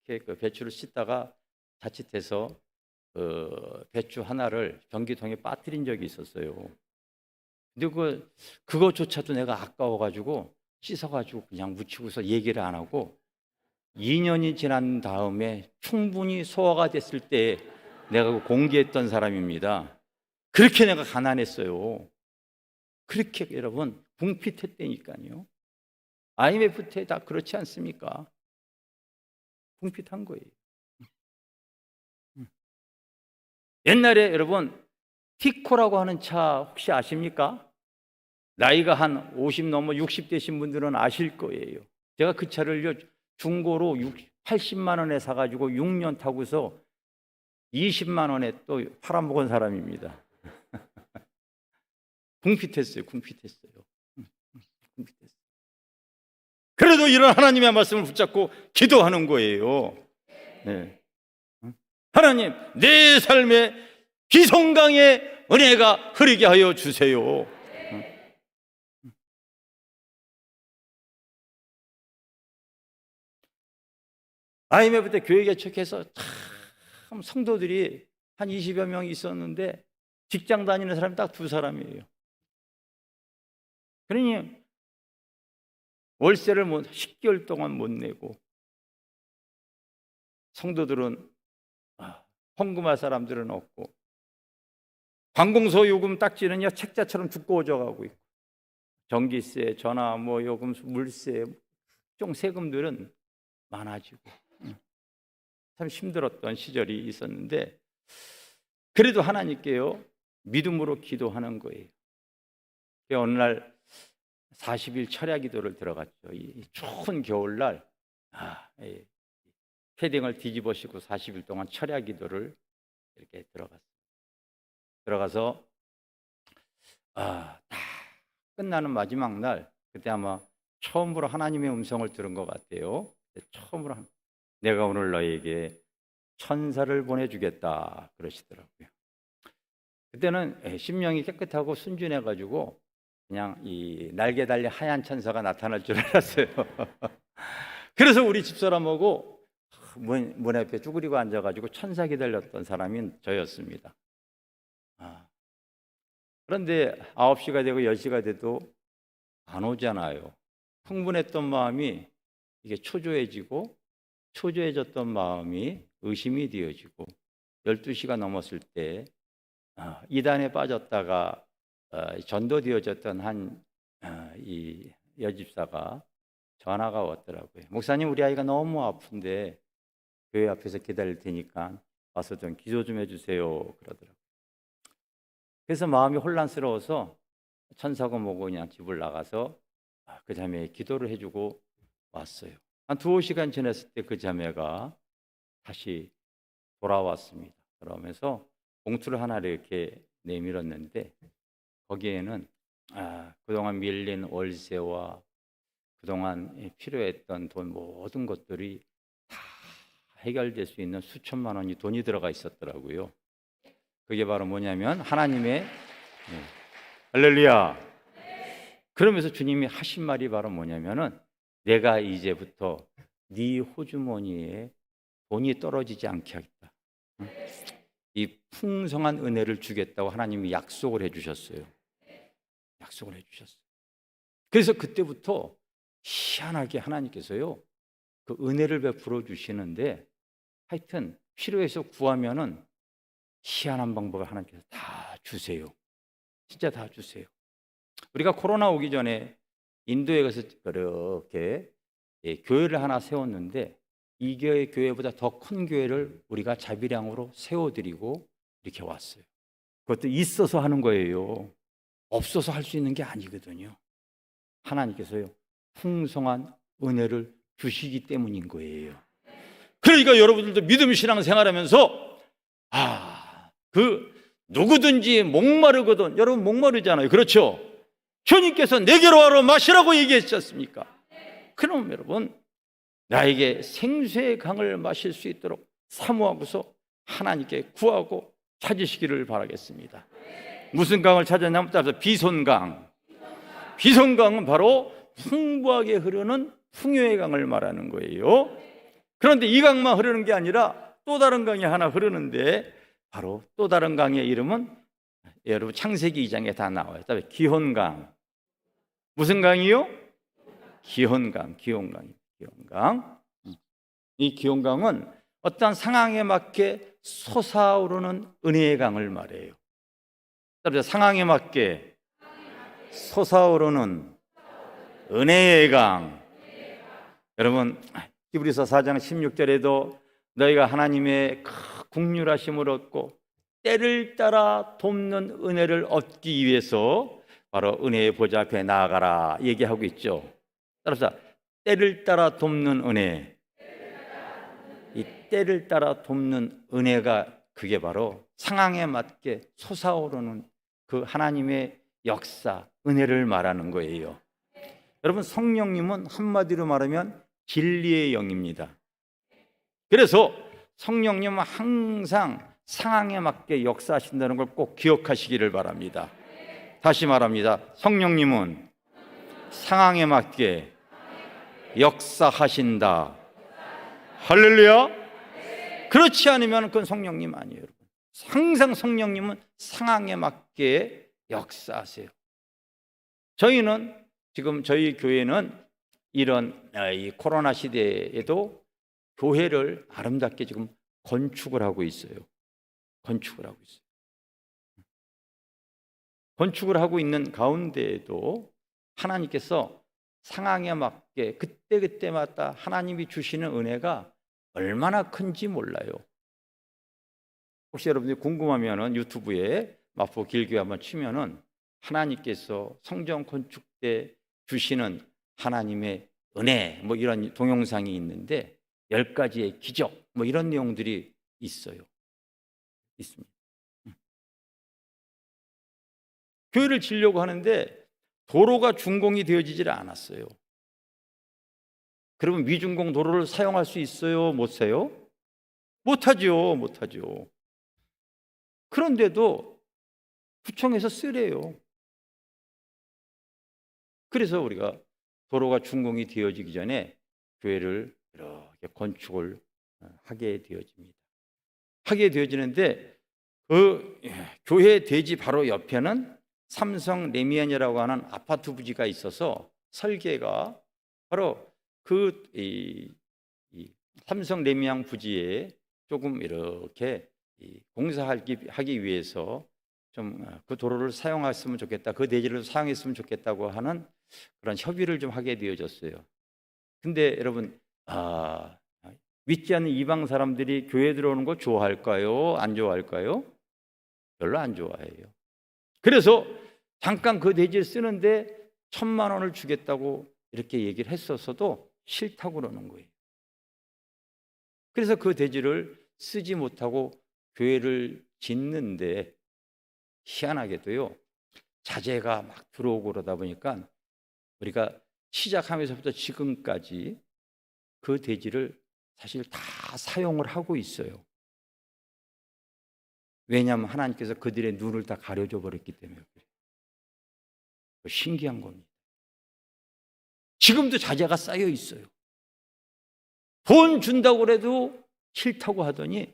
이렇게 그 배추를 씻다가 자칫해서 배추 하나를 변기통에 빠뜨린 적이 있었어요. 근데 그거조차도 내가 아까워가지고 씻어가지고 그냥 묻히고서 얘기를 안 하고 2년이 지난 다음에 충분히 소화가 됐을 때 내가 공개했던 사람입니다. 그렇게 내가 가난했어요. 그렇게 여러분 궁핍했다니까요. IMF 때 다 그렇지 않습니까? 궁핍한 거예요. 옛날에 여러분 티코라고 하는 차 혹시 아십니까? 나이가 한 50 넘어 60 되신 분들은 아실 거예요. 제가 그 차를요 중고로 80만 원에 사가지고 6년 타고서 20만 원에 또 팔아먹은 사람입니다. 궁핍했어요. 궁핍했어요. 그래도 이런 하나님의 말씀을 붙잡고 기도하는 거예요. 네. 하나님, 내 삶에 기성강의 은혜가 흐르게 하여 주세요. IMF 때 교회 개척해서 참 성도들이 한 20여 명 있었는데 직장 다니는 사람이 딱 2사람이에요. 그러니 월세를 10개월 동안 못 내고 성도들은 헌금할 사람들은 없고 관공서 요금 딱지는요 책자처럼 두꺼워져 가고 있고 전기세, 전화 요금, 물세, 종 세금들은 많아지고 참 힘들었던 시절이 있었는데 그래도 하나님께요 믿음으로 기도하는 거예요. 어느 날 40일 철야 기도를 들어갔죠. 이 추운 겨울날 패딩을 뒤집어 씌고 40일 동안 철야 기도를 이렇게 들어가서 다 끝나는 마지막 날 그때 아마 처음으로 하나님의 음성을 들은 것 같아요. 처음으로 내가 오늘 너에게 천사를 보내주겠다 그러시더라고요. 그때는 심령이 깨끗하고 순진해가지고 그냥 이 날개 달린 하얀 천사가 나타날 줄 알았어요. 그래서 우리 집사람하고 문 앞에 쭈그리고 앉아가지고 천사 기다렸던 사람이 저였습니다. 그런데 9시가 되고 10시가 돼도 안 오잖아요. 흥분했던 마음이 이게 초조해졌던 마음이 의심이 되어지고 12시가 넘었을 때 이단에 빠졌다가 전도되어졌던 이 여집사가 전화가 왔더라고요. 목사님, 우리 아이가 너무 아픈데 교회 앞에서 기다릴 테니까 와서 좀 기도 좀 해주세요 그러더라고요. 그래서 마음이 혼란스러워서 천사고 뭐고 그냥 집을 나가서 그 자매에 기도를 해주고 왔어요. 한 2-5시간 지났을 때 그 자매가 다시 돌아왔습니다. 그러면서 봉투를 하나를 이렇게 내밀었는데 거기에는 그동안 밀린 월세와 그동안 필요했던 돈 모든 것들이 다 해결될 수 있는 수천만 원이 돈이 들어가 있었더라고요. 그게 바로 뭐냐면 하나님의 할렐루야. 그러면서 주님이 하신 말이 바로 뭐냐면은 내가 이제부터 네 호주머니에 돈이 떨어지지 않게 하겠다. 이 풍성한 은혜를 주겠다고 하나님이 약속을 해주셨어요. 약속을 해주셨어요. 그래서 그때부터 희한하게 하나님께서요 그 은혜를 베풀어 주시는데 하여튼 필요해서 구하면은 희한한 방법을 하나님께서 다 주세요. 진짜 다 주세요. 우리가 코로나 오기 전에 인도에 가서 그렇게 교회를 하나 세웠는데 이 교회보다 더 큰 교회를 우리가 자비량으로 세워드리고 이렇게 왔어요. 그것도 있어서 하는 거예요. 없어서 할 수 있는 게 아니거든요. 하나님께서요 풍성한 은혜를 주시기 때문인 거예요. 그러니까 여러분들도 믿음 신앙 생활하면서 누구든지 목마르거든. 여러분 목마르잖아요. 그렇죠? 주님께서 내게로 와라 마시라고 얘기했지 않습니까? 그럼 여러분 나에게 생수의 강을 마실 수 있도록 사모하고서 하나님께 구하고 찾으시기를 바라겠습니다. 무슨 강을 찾았냐면 따라서 비손강. 비손강은 바로 풍부하게 흐르는 풍요의 강을 말하는 거예요. 그런데 이 강만 흐르는 게 아니라 또 다른 강이 하나 흐르는데 바로 또 다른 강의 이름은 여러분 창세기 2장에 다 나와요. 기혼강. 무슨 강이요? 기혼강. 기혼강. 이 기혼강은 어떤 상황에 맞게 솟아오르는 은혜의 강을 말해요. 따라서 상황에 맞게 솟아오르는 은혜의 강. 여러분 히브리서 4장 16절에도 너희가 하나님의 긍휼하심을 얻고 때를 따라 돕는 은혜를 얻기 위해서 바로 은혜의 보좌 앞에 나아가라 얘기하고 있죠. 따라서 때를 따라 돕는 은혜, 이 때를 따라 돕는 은혜가 그게 바로 상황에 맞게 솟아오르는 그 하나님의 역사, 은혜를 말하는 거예요. 여러분 성령님은 한마디로 말하면 진리의 영입니다. 그래서 성령님은 항상 상황에 맞게 역사하신다는 걸 꼭 기억하시기를 바랍니다. 다시 말합니다. 성령님은 상황에 맞게 역사하신다. 할렐루야. 그렇지 않으면 그건 성령님 아니에요. 여러분. 항상 성령님은 상황에 맞게 역사하세요. 저희는 지금 저희 교회는 이런 이 코로나 시대에도 교회를 아름답게 지금 건축을 하고 있어요. 건축을 하고 있어요. 건축을 하고 있는 가운데에도 하나님께서 상황에 맞게 그때그때마다 하나님이 주시는 은혜가 얼마나 큰지 몰라요. 혹시 여러분들이 궁금하면 유튜브에 마포 길교회 한번 치면은 하나님께서 성전 건축 때 주시는 하나님의 은혜 뭐 이런 동영상이 있는데 10가지의 기적 뭐 이런 내용들이 있어요. 있습니다. 교회를 지으려고 하는데 도로가 준공이 되어지질 않았어요. 그러면 미준공 도로를 사용할 수 있어요? 못 써요? 못하죠. 못하죠. 그런데도 구청에서 쓰래요. 그래서 우리가 도로가 준공이 되어지기 전에 교회를 이렇게 건축을 하게 되어집니다. 하게 되어지는데 그 교회 대지 바로 옆에는 삼성 레미안이라고 하는 아파트 부지가 있어서 설계가 바로 그 삼성 레미안 부지에 조금 이렇게 공사하기 위해서 좀 그 도로를 사용했으면 좋겠다, 그 대지를 사용했으면 좋겠다고 하는 그런 협의를 좀 하게 되어졌어요. 근데 여러분 믿지 않는 이방 사람들이 교회 들어오는 거 좋아할까요? 안 좋아할까요? 별로 안 좋아해요. 그래서 잠깐 그 대지를 쓰는데 1,000만 원을 주겠다고 이렇게 얘기를 했었어도 싫다고 그러는 거예요. 그래서 그 대지를 쓰지 못하고 교회를 짓는데 희한하게도요, 자재가 막 들어오고 그러다 보니까 우리가 시작하면서부터 지금까지 그 대지를 사실 다 사용을 하고 있어요. 왜냐하면 하나님께서 그들의 눈을 다 가려줘 버렸기 때문에 그래요. 신기한 겁니다. 지금도 자재가 쌓여 있어요. 돈 준다고 그래도 싫다고 하더니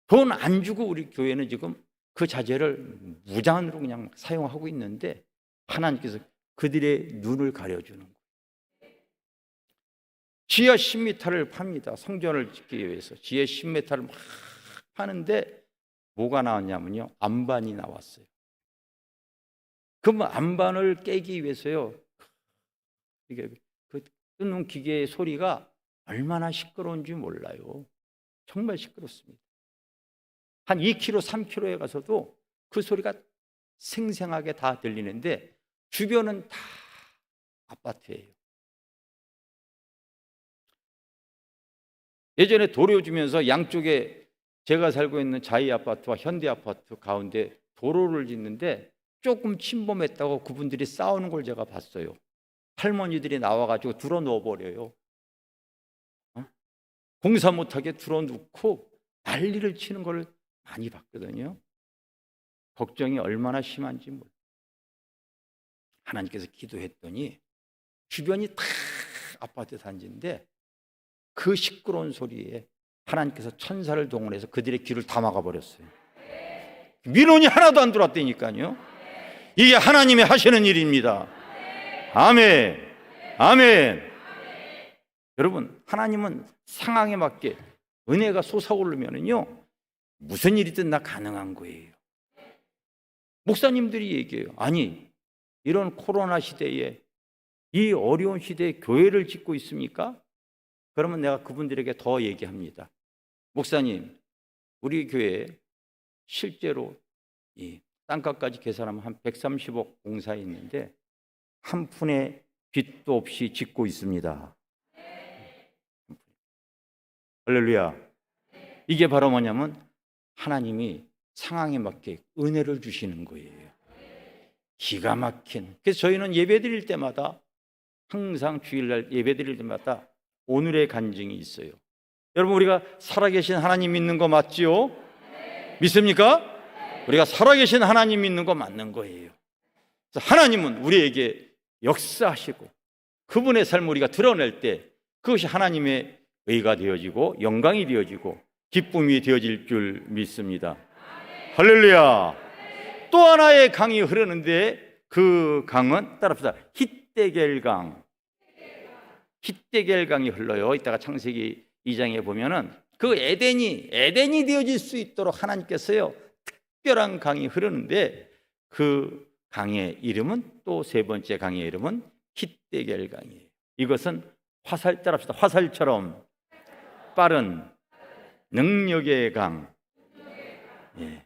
돈 안 주고 우리 교회는 지금 그 자재를 무제한으로 그냥 사용하고 있는데 하나님께서 그들의 눈을 가려주는 거예요. 지하 10m를 팝니다. 성전을 짓기 위해서 지하 10m를 막 파는데 뭐가 나왔냐면요, 안반이 나왔어요. 그럼 안반을 깨기 위해서요, 이게 그 뜯는 기계의 소리가 얼마나 시끄러운지 몰라요. 정말 시끄럽습니다. 한 2km, 3km에 가서도 그 소리가 생생하게 다 들리는데 주변은 다 아파트예요. 예전에 도로 주면서 양쪽에 제가 살고 있는 자이 아파트와 현대 아파트 가운데 도로를 짓는데 조금 침범했다고 그분들이 싸우는 걸 제가 봤어요. 할머니들이 나와가지고 들어 넣어버려요. 공사 못하게 들어 놓고 난리를 치는 걸 많이 봤거든요. 걱정이 얼마나 심한지 몰라요. 하나님께서 기도했더니 주변이 다 아파트 단지인데 그 시끄러운 소리에 하나님께서 천사를 동원해서 그들의 귀를 다 막아버렸어요. 민원이 하나도 안 들어왔다니까요. 이게 하나님이 하시는 일입니다. 아멘. 아멘. 여러분, 하나님은 상황에 맞게 은혜가 솟아오르면은요, 무슨 일이든 다 가능한 거예요. 목사님들이 얘기해요. 아니, 이런 코로나 시대에, 이 어려운 시대에 교회를 짓고 있습니까? 그러면 내가 그분들에게 더 얘기합니다. 목사님, 우리 교회에 실제로 이 땅값까지 계산하면 한 130억 공사에 있는데 한 푼의 빚도 없이 짓고 있습니다. 할렐루야. 이게 바로 뭐냐면 하나님이 상황에 맞게 은혜를 주시는 거예요. 기가 막힌. 그래서 저희는 예배 드릴 때마다 항상 주일날 예배 드릴 때마다 오늘의 간증이 있어요. 여러분, 우리가 살아계신 하나님 믿는 거 맞지요? 믿습니까? 우리가 살아계신 하나님 믿는 거 맞는 거예요. 그래서 하나님은 우리에게 역사하시고 그분의 삶을 우리가 드러낼 때 그것이 하나님의 의가 되어지고 영광이 되어지고 기쁨이 되어질 줄 믿습니다. 할렐루야. 또 하나의 강이 흐르는데 그 강은 따라합시다. hitdegel강. hitdegel강이 흘러요. 이따가 창세기 2장에 보면은 그 에덴이 되어질 수 있도록 하나님께서요 특별한 강이 흐르는데 그 강의 이름은 또 세 번째 강의 이름은 hitdegel강이에요. 이것은 화살, 따라합시다. 화살처럼 빠른 능력의 강. 예.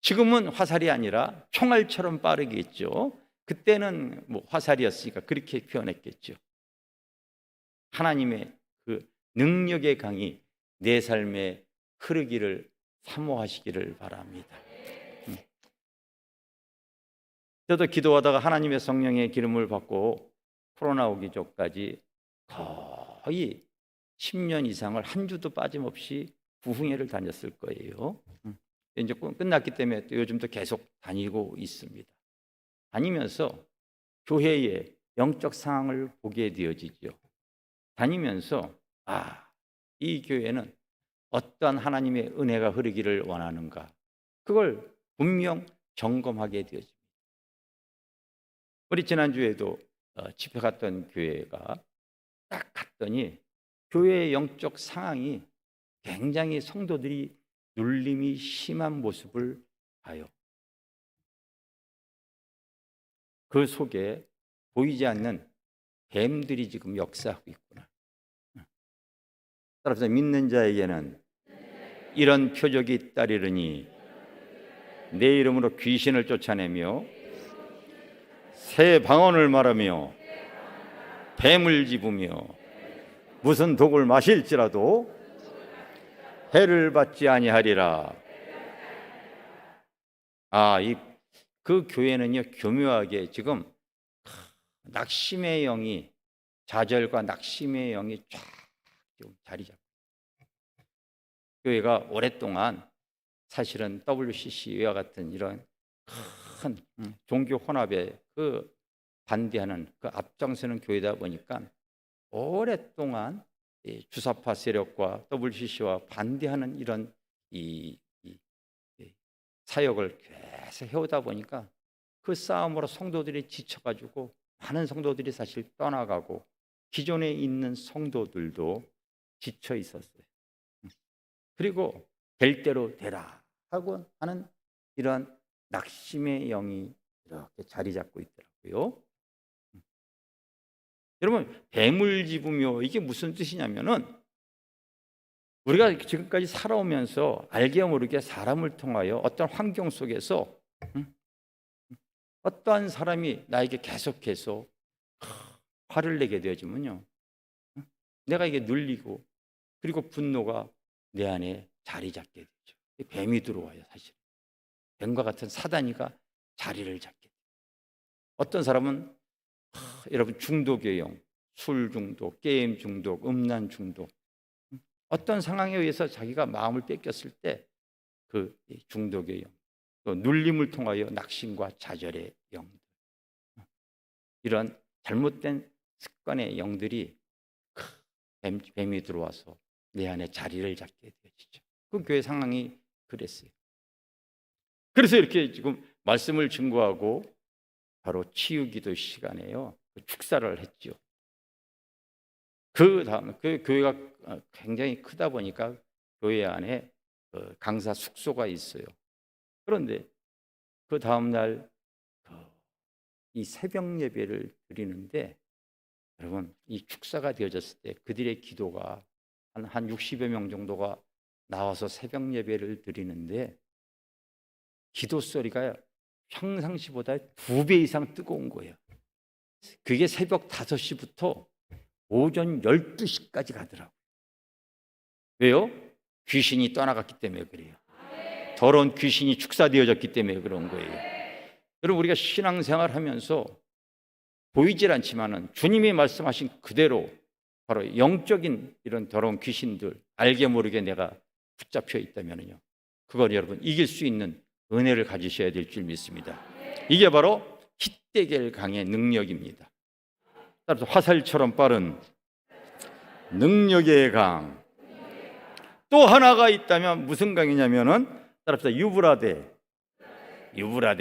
지금은 화살이 아니라 총알처럼 빠르겠죠. 그때는 뭐 화살이었으니까 그렇게 표현했겠죠. 하나님의 그 능력의 강이 내 삶에 흐르기를 사모하시기를 바랍니다. 저도 기도하다가 하나님의 성령의 기름을 받고 코로나 오기 전까지 거의 10년 이상을 한 주도 빠짐없이 부흥회를 다녔을 거예요. 이제 끝났기 때문에 또 요즘도 계속 다니고 있습니다. 다니면서 교회의 영적 상황을 보게 되어지죠. 다니면서 이 교회는 어떠한 하나님의 은혜가 흐르기를 원하는가, 그걸 분명 점검하게 되어집니다. 우리 지난주에도 집회 갔던 교회가 딱 갔더니 교회의 영적 상황이 굉장히 성도들이 눌림이 심한 모습을 봐요. 그 속에 보이지 않는 뱀들이 지금 역사하고 있구나. 따라서 믿는 자에게는 이런 표적이 잇따르리니 내 이름으로 귀신을 쫓아내며 새 방언을 말하며 뱀을 집으며 무슨 독을 마실지라도 해를 받지 아니하리라. 그 교회는요, 교묘하게 지금 낙심의 영이, 좌절과 낙심의 영이 쫙 지금 자리 잡고, 교회가 오랫동안 사실은 WCC와 같은 이런 큰 종교 혼합에 그 반대하는, 그 앞장서는 교회다 보니까 오랫동안 이 주사파 세력과 WCC와 반대하는 이런 이 사역을 계속 해오다 보니까 그 싸움으로 성도들이 지쳐가지고 많은 성도들이 사실 떠나가고 기존에 있는 성도들도 지쳐 있었어요. 그리고 될 대로 되라 하고 하는 이런 낙심의 영이 이렇게 자리 잡고 있더라고요. 여러분, 배물지부묘, 이게 무슨 뜻이냐면은 우리가 지금까지 살아오면서 알게 모르게 사람을 통하여 어떤 환경 속에서 어떠한 사람이 나에게 계속해서 화를 내게 되어지면요, 내가 이게 눌리고, 그리고 분노가 내 안에 자리 잡게 되죠. 뱀이 들어와요. 사실 뱀과 같은 사단이가 자리를 잡게 돼요. 어떤 사람은 여러분, 중독의 영, 술 중독, 게임 중독, 음란 중독, 어떤 상황에 의해서 자기가 마음을 뺏겼을 때 그 중독의 영, 또 눌림을 통하여 낙심과 좌절의 영들, 이런 잘못된 습관의 영들이 뱀이 들어와서 내 안에 자리를 잡게 되어지죠. 그 교회 상황이 그랬어요. 그래서 이렇게 지금 말씀을 증거하고 바로 치유기도 시간에요, 축사를 했죠. 그 다음 그 교회가 굉장히 크다 보니까 교회 안에 강사 숙소가 있어요. 그런데 그 다음 날 이 새벽 예배를 드리는데, 여러분, 이 축사가 되어졌을 때 그들의 기도가 한 60여 명 정도가 나와서 새벽 예배를 드리는데, 기도 소리가 평상시보다 2배 이상 뜨거운 거예요. 그게 새벽 5시부터 오전 12시까지 가더라고요. 왜요? 귀신이 떠나갔기 때문에 그래요. 더러운 귀신이 축사되어졌기 때문에 그런 거예요. 여러분, 우리가 신앙생활 하면서 보이질 않지만은 주님이 말씀하신 그대로 바로 영적인 이런 더러운 귀신들, 알게 모르게 내가 붙잡혀 있다면요, 그걸 여러분 이길 수 있는 은혜를 가지셔야 될 줄 믿습니다. 이게 바로 히데겔 강의 능력입니다. 따라서 화살처럼 빠른 능력의 강. 또 하나가 있다면 무슨 강이냐면은, 따라서 유브라데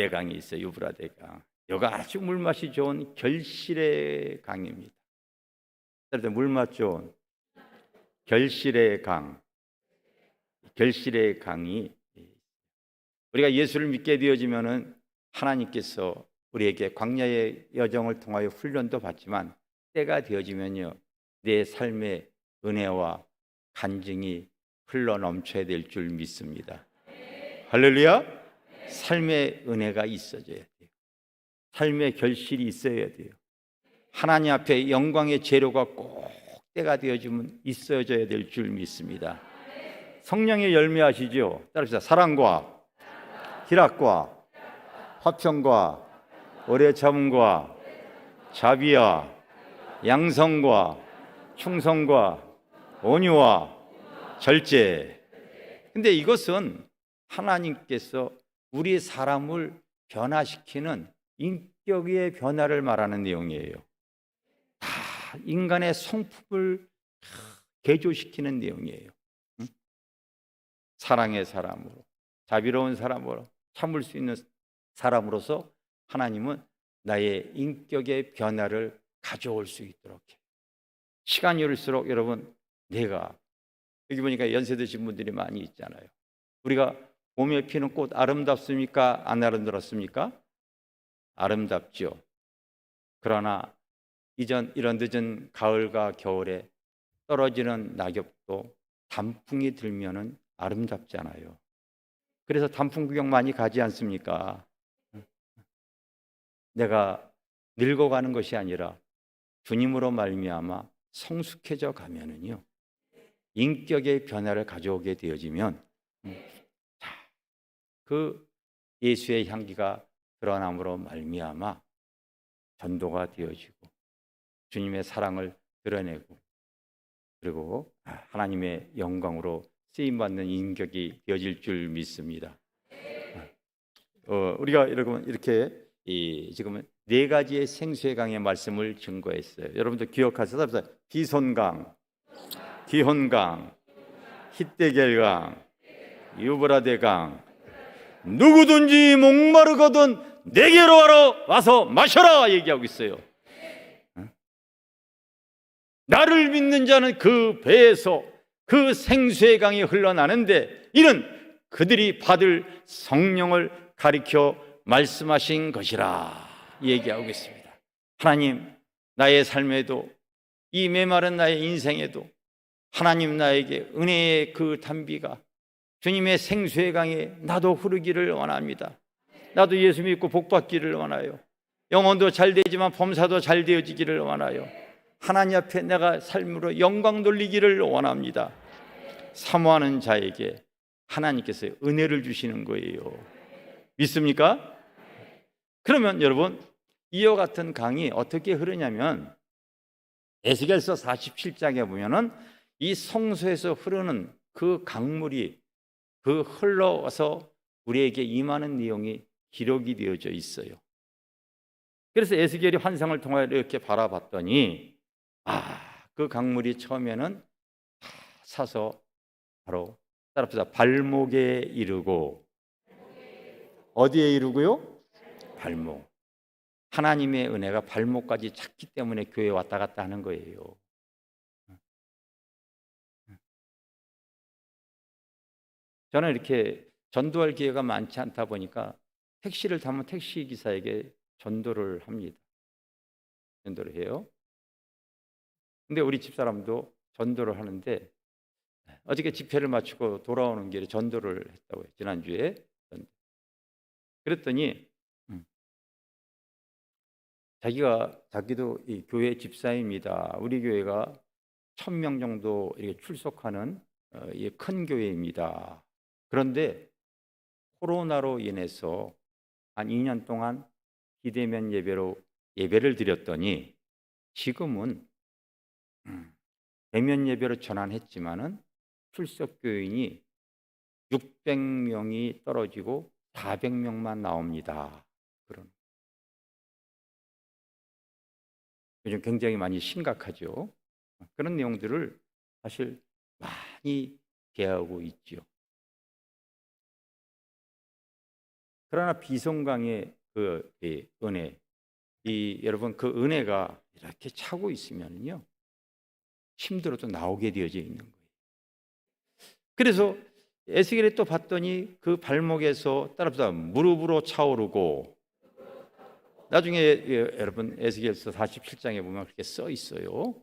강이 있어요. 유브라데 강. 여기가 아주 물맛이 좋은 결실의 강입니다. 따라서 물맛 좋은 결실의 강. 결실의 강이, 우리가 예수를 믿게 되어지면은 하나님께서 우리에게 광야의 여정을 통하여 훈련도 받지만, 때가 되어지면요, 내 삶의 은혜와 간증이 흘러 넘쳐야 될 줄 믿습니다. 할렐루야. 삶의 은혜가 있어져야 돼요. 삶의 결실이 있어야 돼요. 하나님 앞에 영광의 재료가 꼭 때가 되어지면 있어져야 될 줄 믿습니다. 성령의 열매 아시죠? 따라합시다. 사랑과 희락과 화평과 오래 참음과 자비와 양성과 충성과 온유와 절제. 근데 이것은 하나님께서 우리 사람을 변화시키는 인격의 변화를 말하는 내용이에요. 다 인간의 성품을 개조시키는 내용이에요. 사랑의 사람으로, 자비로운 사람으로, 참을 수 있는 사람으로서 하나님은 나의 인격의 변화를 가져올 수 있도록 해요. 시간이 흐를수록 여러분, 내가 여기 보니까 연세 드신 분들이 많이 있잖아요. 우리가 봄에 피는 꽃 아름답습니까? 안 아름답습니까? 아름답죠. 그러나 이런 늦은 가을과 겨울에 떨어지는 낙엽도 단풍이 들면은 아름답잖아요. 그래서 단풍 구경 많이 가지 않습니까? 내가 늙어가는 것이 아니라 주님으로 말미암아 성숙해져 가면은요, 인격의 변화를 가져오게 되어지면 그 예수의 향기가 드러남으로 말미암아 전도가 되어지고 주님의 사랑을 드러내고 그리고 하나님의 영광으로 쓰임받는 인격이 되어질 줄 믿습니다. 우리가 여러분 이렇게 지금은 4가지의 생수의 강의 말씀을 증거했어요. 여러분들 기억하세요? 디손강, 기혼강, 히데겔강, 유브라데강. 누구든지 목마르거든 내게로 와서 마셔라 얘기하고 있어요. 나를 믿는 자는 그 배에서 그 생수의 강이 흘러나는데 이는 그들이 받을 성령을 가리켜 말씀하신 것이라 얘기하고 있습니다. 하나님, 나의 삶에도 이 메마른 나의 인생에도 하나님 나에게 은혜의 그 단비가 주님의 생수의 강에 나도 흐르기를 원합니다. 나도 예수 믿고 복 받기를 원하요. 영혼도 잘 되지만 범사도 잘 되어지기를 원하요. 하나님 앞에 내가 삶으로 영광 돌리기를 원합니다. 사모하는 자에게 하나님께서 은혜를 주시는 거예요. 믿습니까? 그러면 여러분, 이와 같은 강이 어떻게 흐르냐면 에스겔서 47장에 보면은 이 성소에서 흐르는 그 강물이 그 흘러와서 우리에게 임하는 내용이 기록이 되어져 있어요. 그래서 에스겔이 환상을 통하여 이렇게 바라봤더니 그 강물이 처음에는 사서 바로 따라합시다. 발목에 이르고 어디에 이르고요? 발목. 하나님의 은혜가 발목까지 찼기 때문에 교회에 왔다 갔다 하는 거예요. 저는 이렇게 전도할 기회가 많지 않다 보니까 택시를 타면 택시 기사에게 전도를 합니다. 전도를 해요. 근데 우리 집사람도 전도를 하는데 어저께 집회를 마치고 돌아오는 길에 전도를 했다고요. 지난주에. 그랬더니 자기도 이 교회 집사입니다. 우리 교회가 1000명 정도 이렇게 출석하는 큰 교회입니다. 그런데 코로나로 인해서 한 2년 동안 비대면 예배로 예배를 드렸더니 지금은 대면 예배로 전환했지만은 출석 교인이 600명이 떨어지고 400명만 나옵니다. 그런 요즘 굉장히 많이 심각하죠. 그런 내용들을 사실 많이 대하고 있죠. 그러나 비송강의 그 은혜, 여러분 그 은혜가 이렇게 차고 있으면요 힘들어도 나오게 되어져 있는 거예요. 그래서 에스겔에 또 봤더니 그 발목에서 따라서 무릎으로 차오르고 나중에 여러분 에스겔서 47장에 보면 그렇게 써 있어요.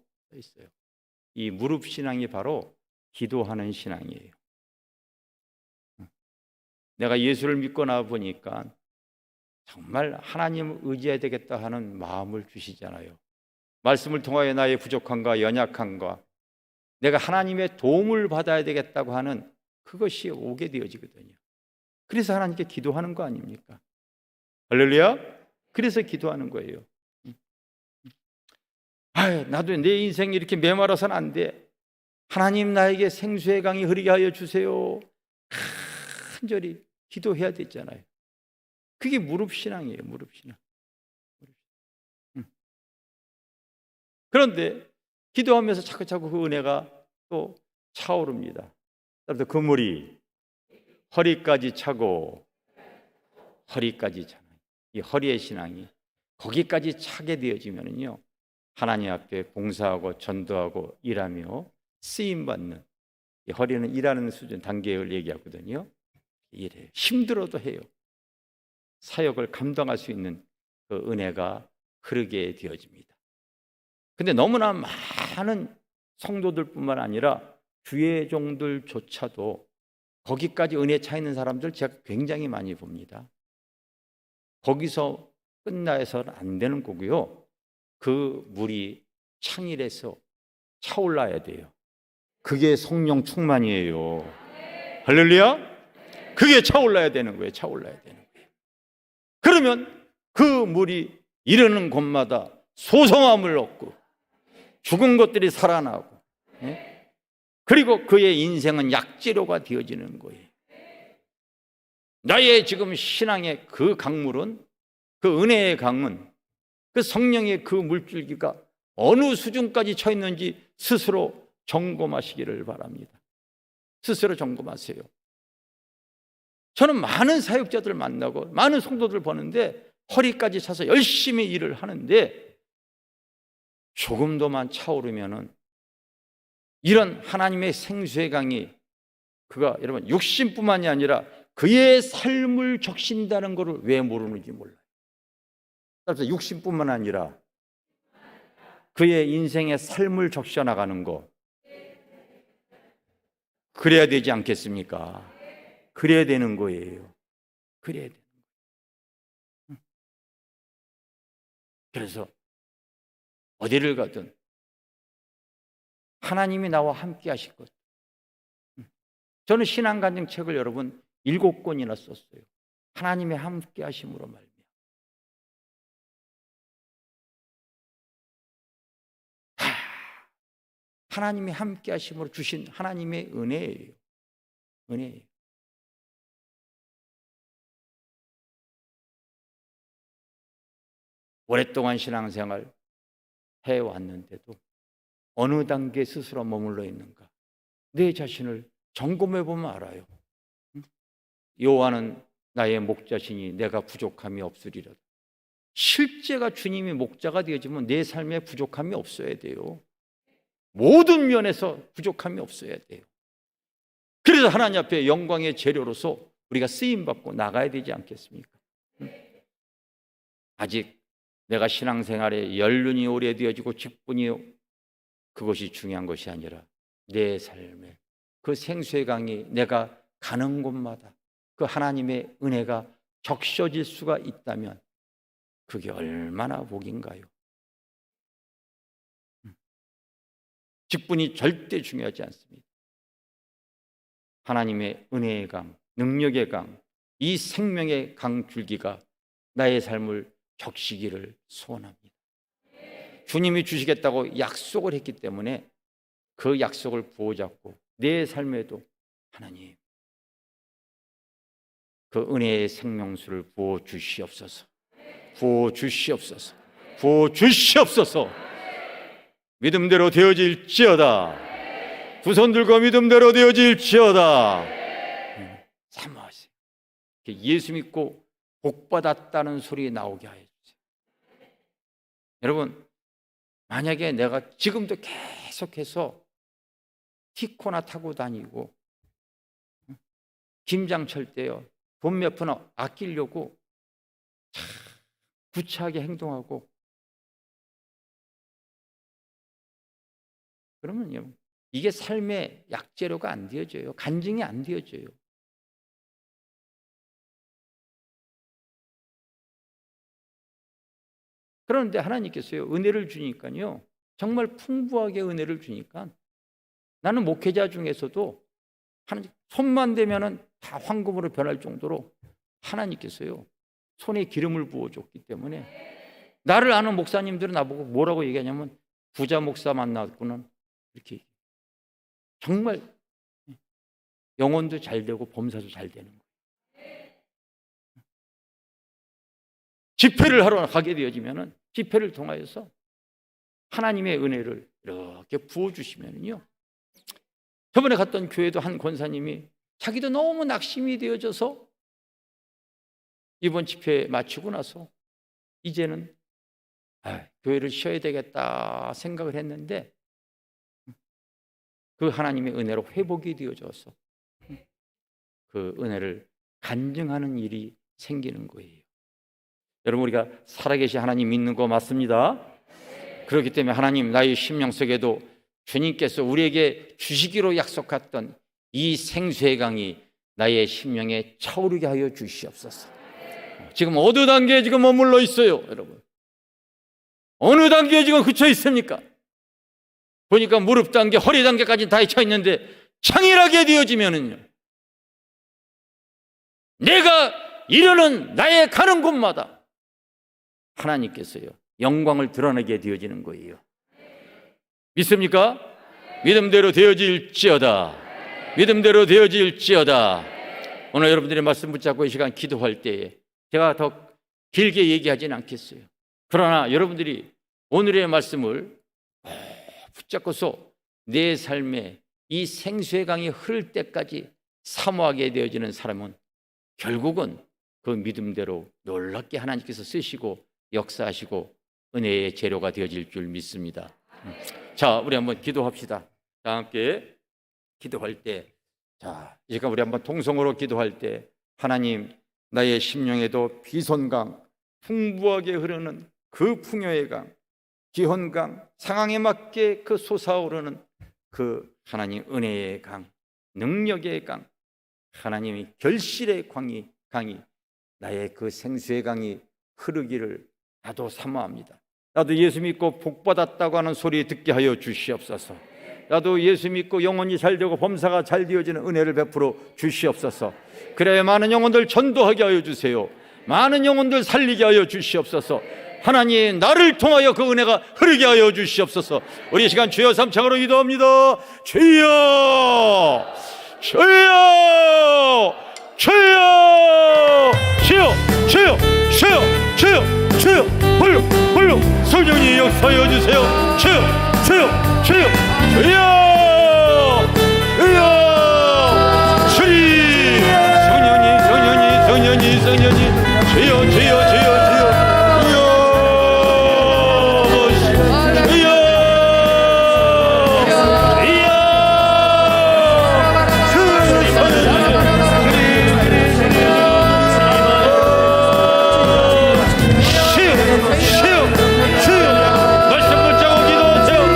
이 무릎 신앙이 바로 기도하는 신앙이에요. 내가 예수를 믿고 나 보니까 정말 하나님을 의지해야 되겠다 하는 마음을 주시잖아요. 말씀을 통하여 나의 부족함과 연약함과 내가 하나님의 도움을 받아야 되겠다고 하는 그것이 오게 되어지거든요. 그래서 하나님께 기도하는 거 아닙니까? 할렐루야. 그래서 기도하는 거예요. 나도 내 인생이 이렇게 메마라서는 안 돼. 하나님 나에게 생수의 강이 흐르게 하여 주세요. 간절히 기도해야 되잖아요. 그게 무릎 신앙이에요. 무릎 신앙. 그런데 기도하면서 자꾸 그 은혜가 또 차오릅니다. 그 물이 허리까지 차고 허리까지 차요. 이 허리의 신앙이 거기까지 차게 되어지면요 하나님 앞에 봉사하고 전도하고 일하며 쓰임받는, 이 허리는 일하는 수준 단계를 얘기하거든요. 일해요. 힘들어도 해요. 사역을 감당할 수 있는 그 은혜가 흐르게 되어집니다. 근데 너무나 많은 성도들뿐만 아니라 주의 종들조차도 거기까지 은혜 차 있는 사람들 제가 굉장히 많이 봅니다. 거기서 끝나서는 안 되는 거고요. 그 물이 창일해서 차올라야 돼요. 그게 성령 충만이에요. 할렐루야. 그게 차올라야 되는 거예요. 차올라야 되는 거예요. 그러면 그 물이 이르는 곳마다 소성함을 얻고 죽은 것들이 살아나고, 그리고 그의 인생은 약재료가 되어지는 거예요. 나의 지금 신앙의 그 강물은, 그 은혜의 강은, 그 성령의 그 물줄기가 어느 수준까지 쳐 있는지 스스로 점검하시기를 바랍니다. 스스로 점검하세요. 저는 많은 사역자들 만나고 많은 성도들 보는데 허리까지 차서 열심히 일을 하는데 조금 더만 차오르면은 이런 하나님의 생수의 강이, 그가 여러분 육신뿐만이 아니라 그의 삶을 적신다는 것을 왜 모르는지 몰라요. 따라서 육신뿐만 아니라 그의 인생의 삶을 적셔 나가는 거, 그래야 되지 않겠습니까? 그래야 되는 거예요. 그래야 되는 거예요. 그래서 어디를 가든 하나님이 나와 함께 하실 것. 저는 신앙간증 책을 여러분 7권이나 썼어요. 하나님의 함께 하심으로 말미암아. 하나님의 함께 하심으로 주신 하나님의 은혜예요. 은혜예요. 오랫동안 신앙생활 해왔는데도 어느 단계에 스스로 머물러 있는가, 내 자신을 점검해 보면 알아요. 여호와는 나의 목자시니 내가 부족함이 없으리라. 실제가 주님이 목자가 되어지면 내 삶에 부족함이 없어야 돼요. 모든 면에서 부족함이 없어야 돼요. 그래서 하나님 앞에 영광의 재료로서 우리가 쓰임받고 나가야 되지 않겠습니까? 아직 내가 신앙생활에 연륜이 오래되어지고 직분이, 그것이 중요한 것이 아니라 내 삶에 그 생수의 강이 내가 가는 곳마다 그 하나님의 은혜가 적셔질 수가 있다면 그게 얼마나 복인가요? 직분이 절대 중요하지 않습니다. 하나님의 은혜의 강, 능력의 강, 이 생명의 강 줄기가 나의 삶을 적시기를 소원합니다. 주님이 주시겠다고 약속을 했기 때문에 그 약속을 부어잡고 내 삶에도 하나님 그 은혜의 생명수를 부어 주시옵소서. 부어 주시옵소서. 부어 주시옵소서. 믿음대로 되어질지어다. 두 손 들고 믿음대로 되어질지어다. 사모하세요. 예수 믿고 복받았다는 소리 나오게 하여 주세요. 여러분, 만약에 내가 지금도 계속해서 티코나 타고 다니고 김장철 때요 돈 몇 푼 아끼려고 참 구차하게 행동하고, 그러면요 이게 삶의 약재료가 안 되어져요. 간증이 안 되어져요. 그런데 하나님께서요 은혜를 주니까요 정말 풍부하게 은혜를 주니까 나는 목회자 중에서도 하나님 손만 대면은 다 황금으로 변할 정도로 하나님께서요 손에 기름을 부어줬기 때문에 나를 아는 목사님들은 나보고 뭐라고 얘기하냐면 부자 목사 만났구나 이렇게. 정말 영혼도 잘 되고 범사도 잘 되는 거예요. 집회를 하러 가게 되어지면은 집회를 통하여서 하나님의 은혜를 이렇게 부어주시면요. 저번에 갔던 교회도 한 권사님이 자기도 너무 낙심이 되어져서 이번 집회 마치고 나서 이제는 교회를 쉬어야 되겠다 생각을 했는데 그 하나님의 은혜로 회복이 되어져서 그 은혜를 간증하는 일이 생기는 거예요. 여러분, 우리가 살아계신 하나님 믿는 거 맞습니다. 그렇기 때문에 하나님 나의 심령 속에도 주님께서 우리에게 주시기로 약속했던 이 생수의 강이 나의 심령에 차오르게 하여 주시옵소서. 지금 어느 단계에 지금 머물러 있어요, 여러분? 어느 단계에 지금 그쳐 있습니까? 보니까 무릎 단계, 허리 단계까지 다 쳐 있는데 창일하게 되어지면은요, 내가 이르는 나의 가는 곳마다 하나님께서요 영광을 드러내게 되어지는 거예요. 믿습니까? 믿음대로 되어질지어다. 믿음대로 되어질지어다. 오늘 여러분들의 말씀 붙잡고 이 시간 기도할 때에 제가 더 길게 얘기하지는 않겠어요. 그러나 여러분들이 오늘의 말씀을 붙잡고서 내 삶에 이 생수의 강이 흐를 때까지 사모하게 되어지는 사람은 결국은 그 믿음대로 놀랍게 하나님께서 쓰시고 역사하시고 은혜의 재료가 되어질 줄 믿습니다. 자, 우리 한번 기도합시다. 다 함께 기도할 때, 자, 이 시간 우리 한번 통성으로 기도할 때, 하나님, 나의 심령에도 비손강, 풍부하게 흐르는 그 풍요의 강, 기혼강, 상황에 맞게 그 솟아오르는 그 하나님 은혜의 강, 능력의 강, 하나님의 결실의 강이 나의 그 생수의 강이 흐르기를 나도 사모합니다. 나도 예수 믿고 복받았다고 하는 소리 듣게 하여 주시옵소서. 나도 예수 믿고 영혼이 잘되고 범사가 잘 되어지는 은혜를 베풀어 주시옵소서. 그래야 많은 영혼들 전도하게 하여 주세요. 많은 영혼들 살리게 하여 주시옵소서. 하나님, 나를 통하여 그 은혜가 흐르게 하여 주시옵소서. 우리 이 시간 주여 삼창으로 기도합니다. 주여, 주여, 주여, 주여, 주여, 주여, 주여, 주여, 홀로 성령님 역사하여 주세요. 주여, 주여, 주여, 주여, 주여, 주리, 성령님, 주여, 주여, 주여, 주여. 말씀 붙잡고 기도하세요.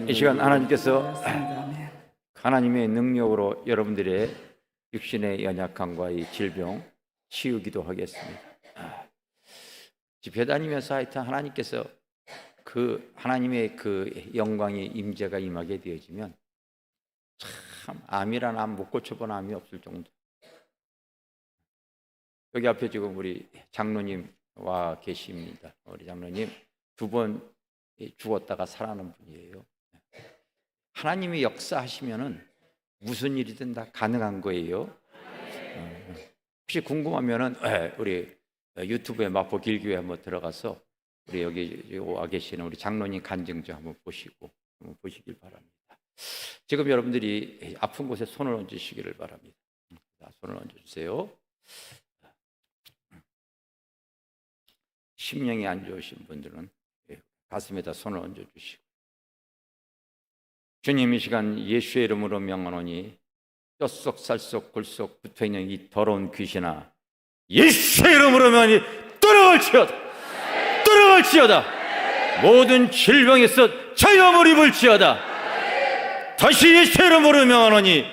이 시간 하나님께서 하나님의 능력으로 여러분들의 육신의 연약함과 이 질병 치유기도 하겠습니다. 집회 다니면서 하여튼 하나님께서 그 하나님의 그 영광의 임재가 임하게 되어지면 참 암이란 암 못 고쳐본 암이 없을 정도. 여기 앞에 지금 우리 장로님 와 계십니다. 우리 장로님 2번 죽었다가 살아난 분이에요. 하나님이 역사하시면은 무슨 일이든 다 가능한 거예요. 혹시 궁금하면은 우리 유튜브에 마포 길교회 한번 들어가서 우리 여기 와 계시는 우리 장로님 간증도 한번 보시고 한번 보시길 바랍니다. 지금 여러분들이 아픈 곳에 손을 얹으시기를 바랍니다. 손을 얹어주세요. 심령이 안 좋으신 분들은 가슴에다 손을 얹어주시고, 주님 이 시간 예수의 이름으로 명하노니 뼛속 살속 굴속 붙어있는 이 더러운 귀신아, 예수의 이름으로 명하니 떠나갈지어다. 떠나갈지어다. 모든 질병에서 자유함을 입을지어다. 다시 예수의 이름으로 명하노니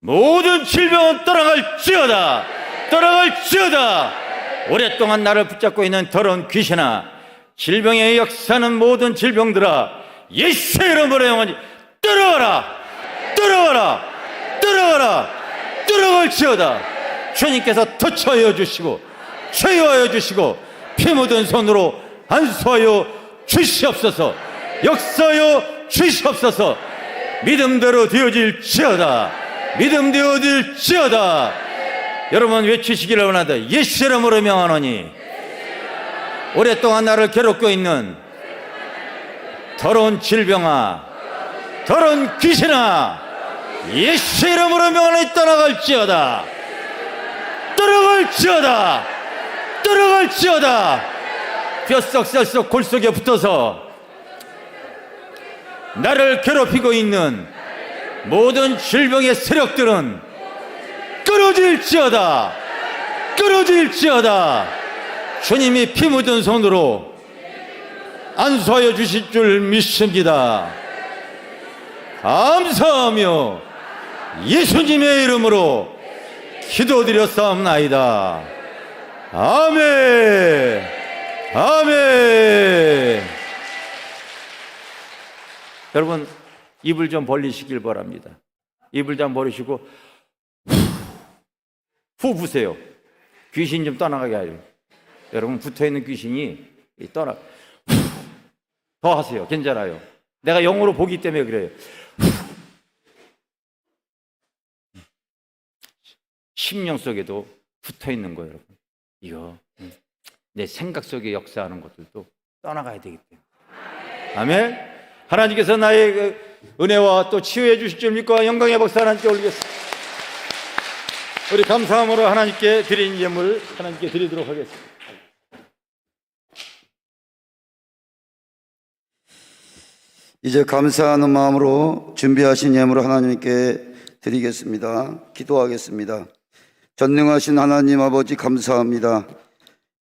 모든 질병은 떠나갈지어다. 떠나갈지어다. 오랫동안 나를 붙잡고 있는 더러운 귀신아, 질병의 역사는 모든 질병들아, 예수의 이름으로 명하니 떠나가라. 떠나가라. 떠나가라. 떠나갈지어다. 주님께서 터치하여 주시고 치유하여 주시고 피 묻은 손으로 안수하여 주시옵소서. 역사하여 주시옵소서. 믿음대로 되어질지어다. 믿음 되어질지어다. 여러분 외치시기를 원한다. 예수 이름으로 명하노니 오랫동안 나를 괴롭고 있는 더러운 질병아, 더러운 귀신아, 예수 이름으로 명하노니 떠나갈지어다. 떠나갈지어다. 떠나갈지어다. 뼛속 쌀속 골속에 붙어서 나를 괴롭히고 있는 모든 질병의 세력들은 끊어질지어다. 끊어질지어다. 주님이 피 묻은 손으로 안수하여 주실 줄 믿습니다. 감사하며 예수님의 이름으로 기도드렸사옵나이다. 아멘. 아멘. 여러분 입을 좀 벌리시길 바랍니다. 입을 좀 벌리시고 후 부세요. 귀신 좀 떠나가게 하려. 여러분 붙어있는 귀신이 떠나. 더 하세요. 괜찮아요. 내가 영어로 보기 때문에 그래요. 심령 속에도 붙어있는 거예요. 여러분 이거 내 생각 속에 역사하는 것들도 떠나가야 되기 때문에. 아멘. 하나님께서 나의 그 은혜와 또 치유해 주실 줄 믿고 영광의 박수 하나님께 올리겠습니다. 우리 감사함으로 하나님께 드린 예물 하나님께 드리도록 하겠습니다. 이제 감사하는 마음으로 준비하신 예물을 하나님께 드리겠습니다. 기도하겠습니다. 전능하신 하나님 아버지 감사합니다.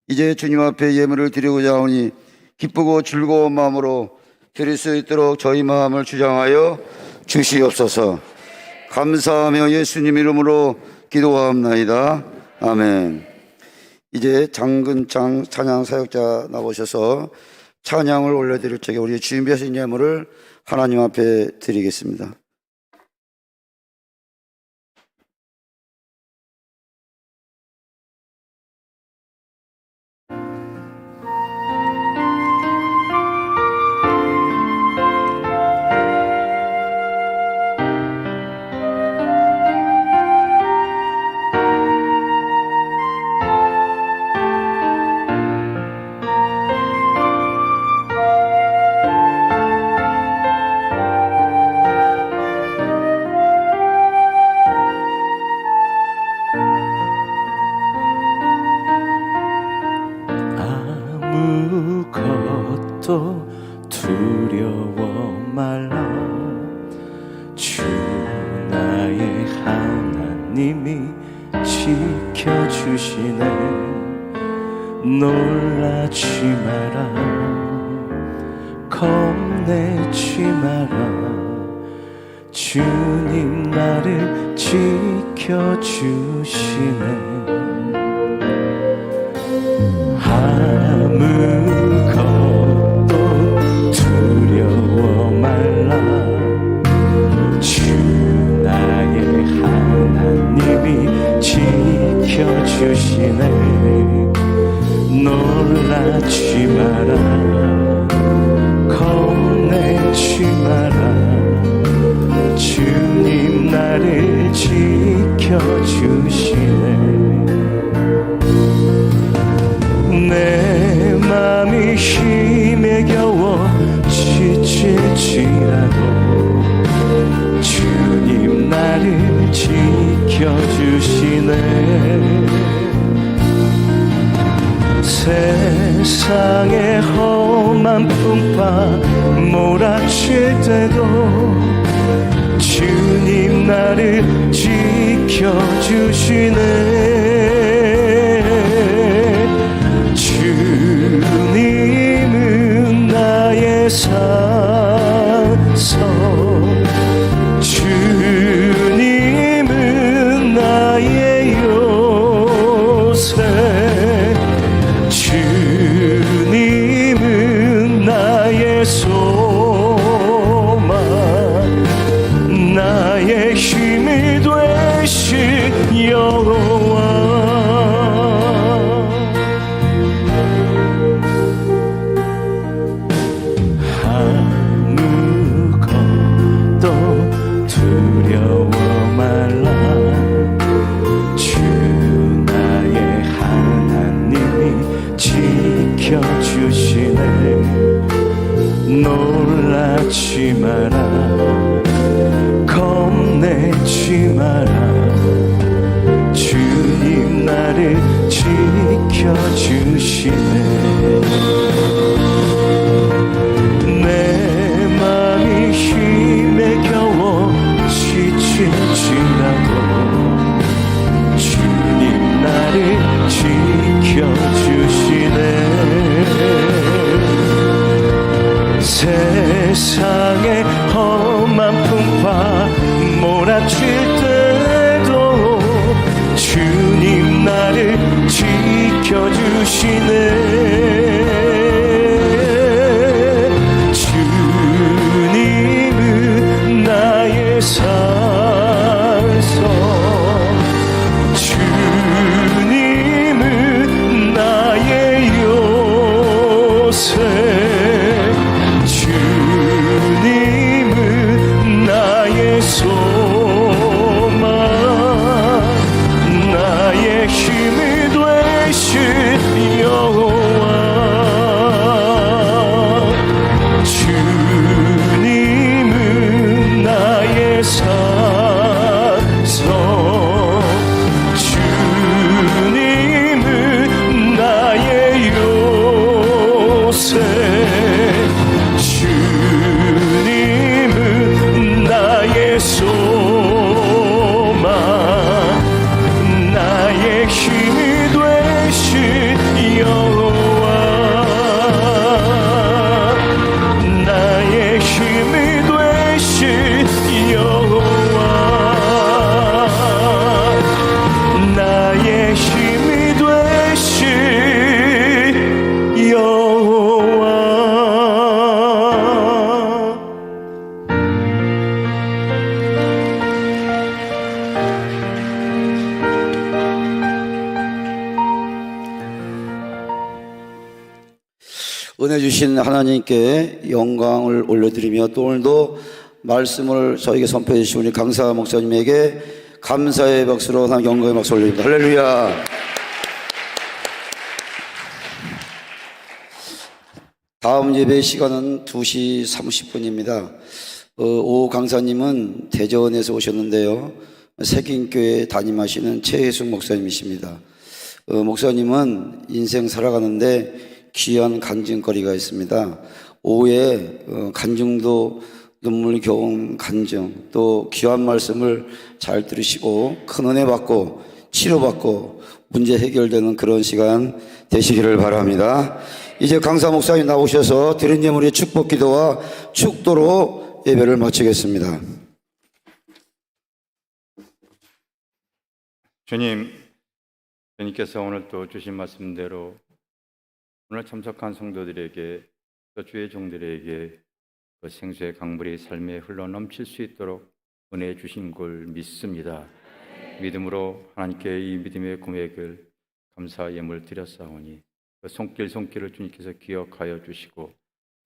이제 주님 앞에 예물을 드리고자 하오니 기쁘고 즐거운 마음으로 드릴 수 있도록 저희 마음을 주장하여 주시옵소서. 감사하며 예수님 이름으로 기도하옵나이다. 아멘. 이제 장근창 찬양 사역자 나오셔서 찬양을 올려드릴 적에 우리 준비하신 예물을 하나님 앞에 드리겠습니다. 아무것도 두려워 말라. 주 나의 하나님이 지켜주시네. 놀라지 마라. 겁 겁내지 마라. 주님 나를 지켜주시네. 아무것도 두려워 말라. 주 나의 하나님이 지켜주시네. 놀라지 마라. 겁내지 마라. 주님 나를 지켜주시네. 내 맘이 힘에 겨워 지칠지라도 주님 나를 지켜주시네. 세상의 험한 풍파 몰아칠 때도 주님 나를 지켜주시네. 주님은 나의 산성, 주님은 나의 요새, 주님은 나의 소망, 나의 힘이 되신 여호와. 아무것도 두려워 말라. 주 나의 하나님이 지켜주시네. 놀라지 마라. 겁내지 마라. 주님 나를 지켜주시네. 내 맘이 힘에 겨워 지칠지라도 주님 나를 지켜주시네. 세상의 험한 풍파 몰아칠 때도 주님 나를 지켜주시네. 주님은 나의 산성, 주님은 나의 요새, 주님은 나의 소망, 나의 힘이 되신 여호와. 주님은 나의 산성, 주님은 나의 요새, 주님은 나의 소망, 나의 힘이 되신 여호와. 나의 힘이 되신 여호와. 나의 힘이 되신 여호와. 은혜 주신 하나님께 영광을 올려드리며 또 오늘도 말씀을 저에게 선포해 주신 우리 강사 목사님에게 감사의 박수로 하나님 영광의 박수 올립니다. 할렐루야. 다음 예배 시간은 2시 30분입니다. 오 강사님은 대전에서 오셨는데요. 색인교회 담임하시는 최혜숙 목사님이십니다. 목사님은 인생 살아가는데 귀한 간증거리가 있습니다. 오후에 간증도 눈물겨운 간증, 또 귀한 말씀을 잘 들으시고 큰 은혜 받고 치료받고 문제 해결되는 그런 시간 되시기를 바랍니다. 이제 강사 목사님 나오셔서 드린 예물의 축복 기도와 축도로 예배를 마치겠습니다. 주님께서 오늘 또 주신 말씀대로 오늘 참석한 성도들에게 또 주의 종들에게 그 생수의 강물이 삶에 흘러 넘칠 수 있도록 은혜 주신 걸 믿습니다. 믿음으로 하나님께 이 믿음의 금액을 감사 예물 드렸사오니 그 손길을 주님께서 기억하여 주시고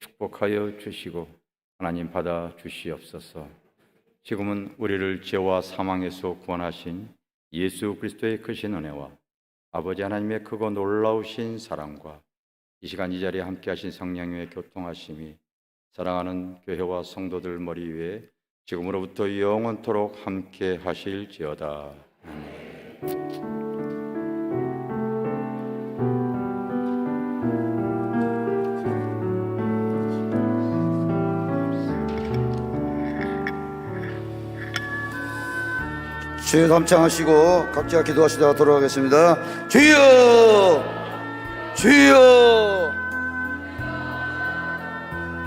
축복하여 주시고 하나님 받아 주시옵소서. 지금은 우리를 죄와 사망에서 구원하신 예수 그리스도의 크신 은혜와 아버지 하나님의 크고 놀라우신 사랑과 이 시간 이 자리에 함께 하신 성령님의 교통하심이 사랑하는 교회와 성도들 머리 위에 지금으로부터 영원토록 함께 하실지어다. 아멘. 주여 감창하시고 각자 기도하시다가 돌아가겠습니다. 주여! 주여!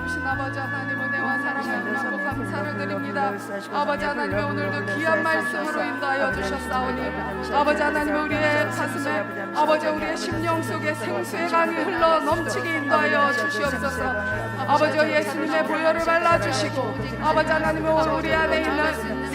주신 아버지 하나님 은혜와 사랑을 받고 감사를 드립니다. 아버지 하나님 오늘도 귀한 말씀으로 인도하여 주셨사오니 아버지 하나님 우리의 가슴에 아버지 우리의 심령 속에 생수의 강이 흘러 넘치게 인도하여 주시옵소서. 아버지 예수님의 보혈을 발라주시고 아버지 하나님 우리 안에 있는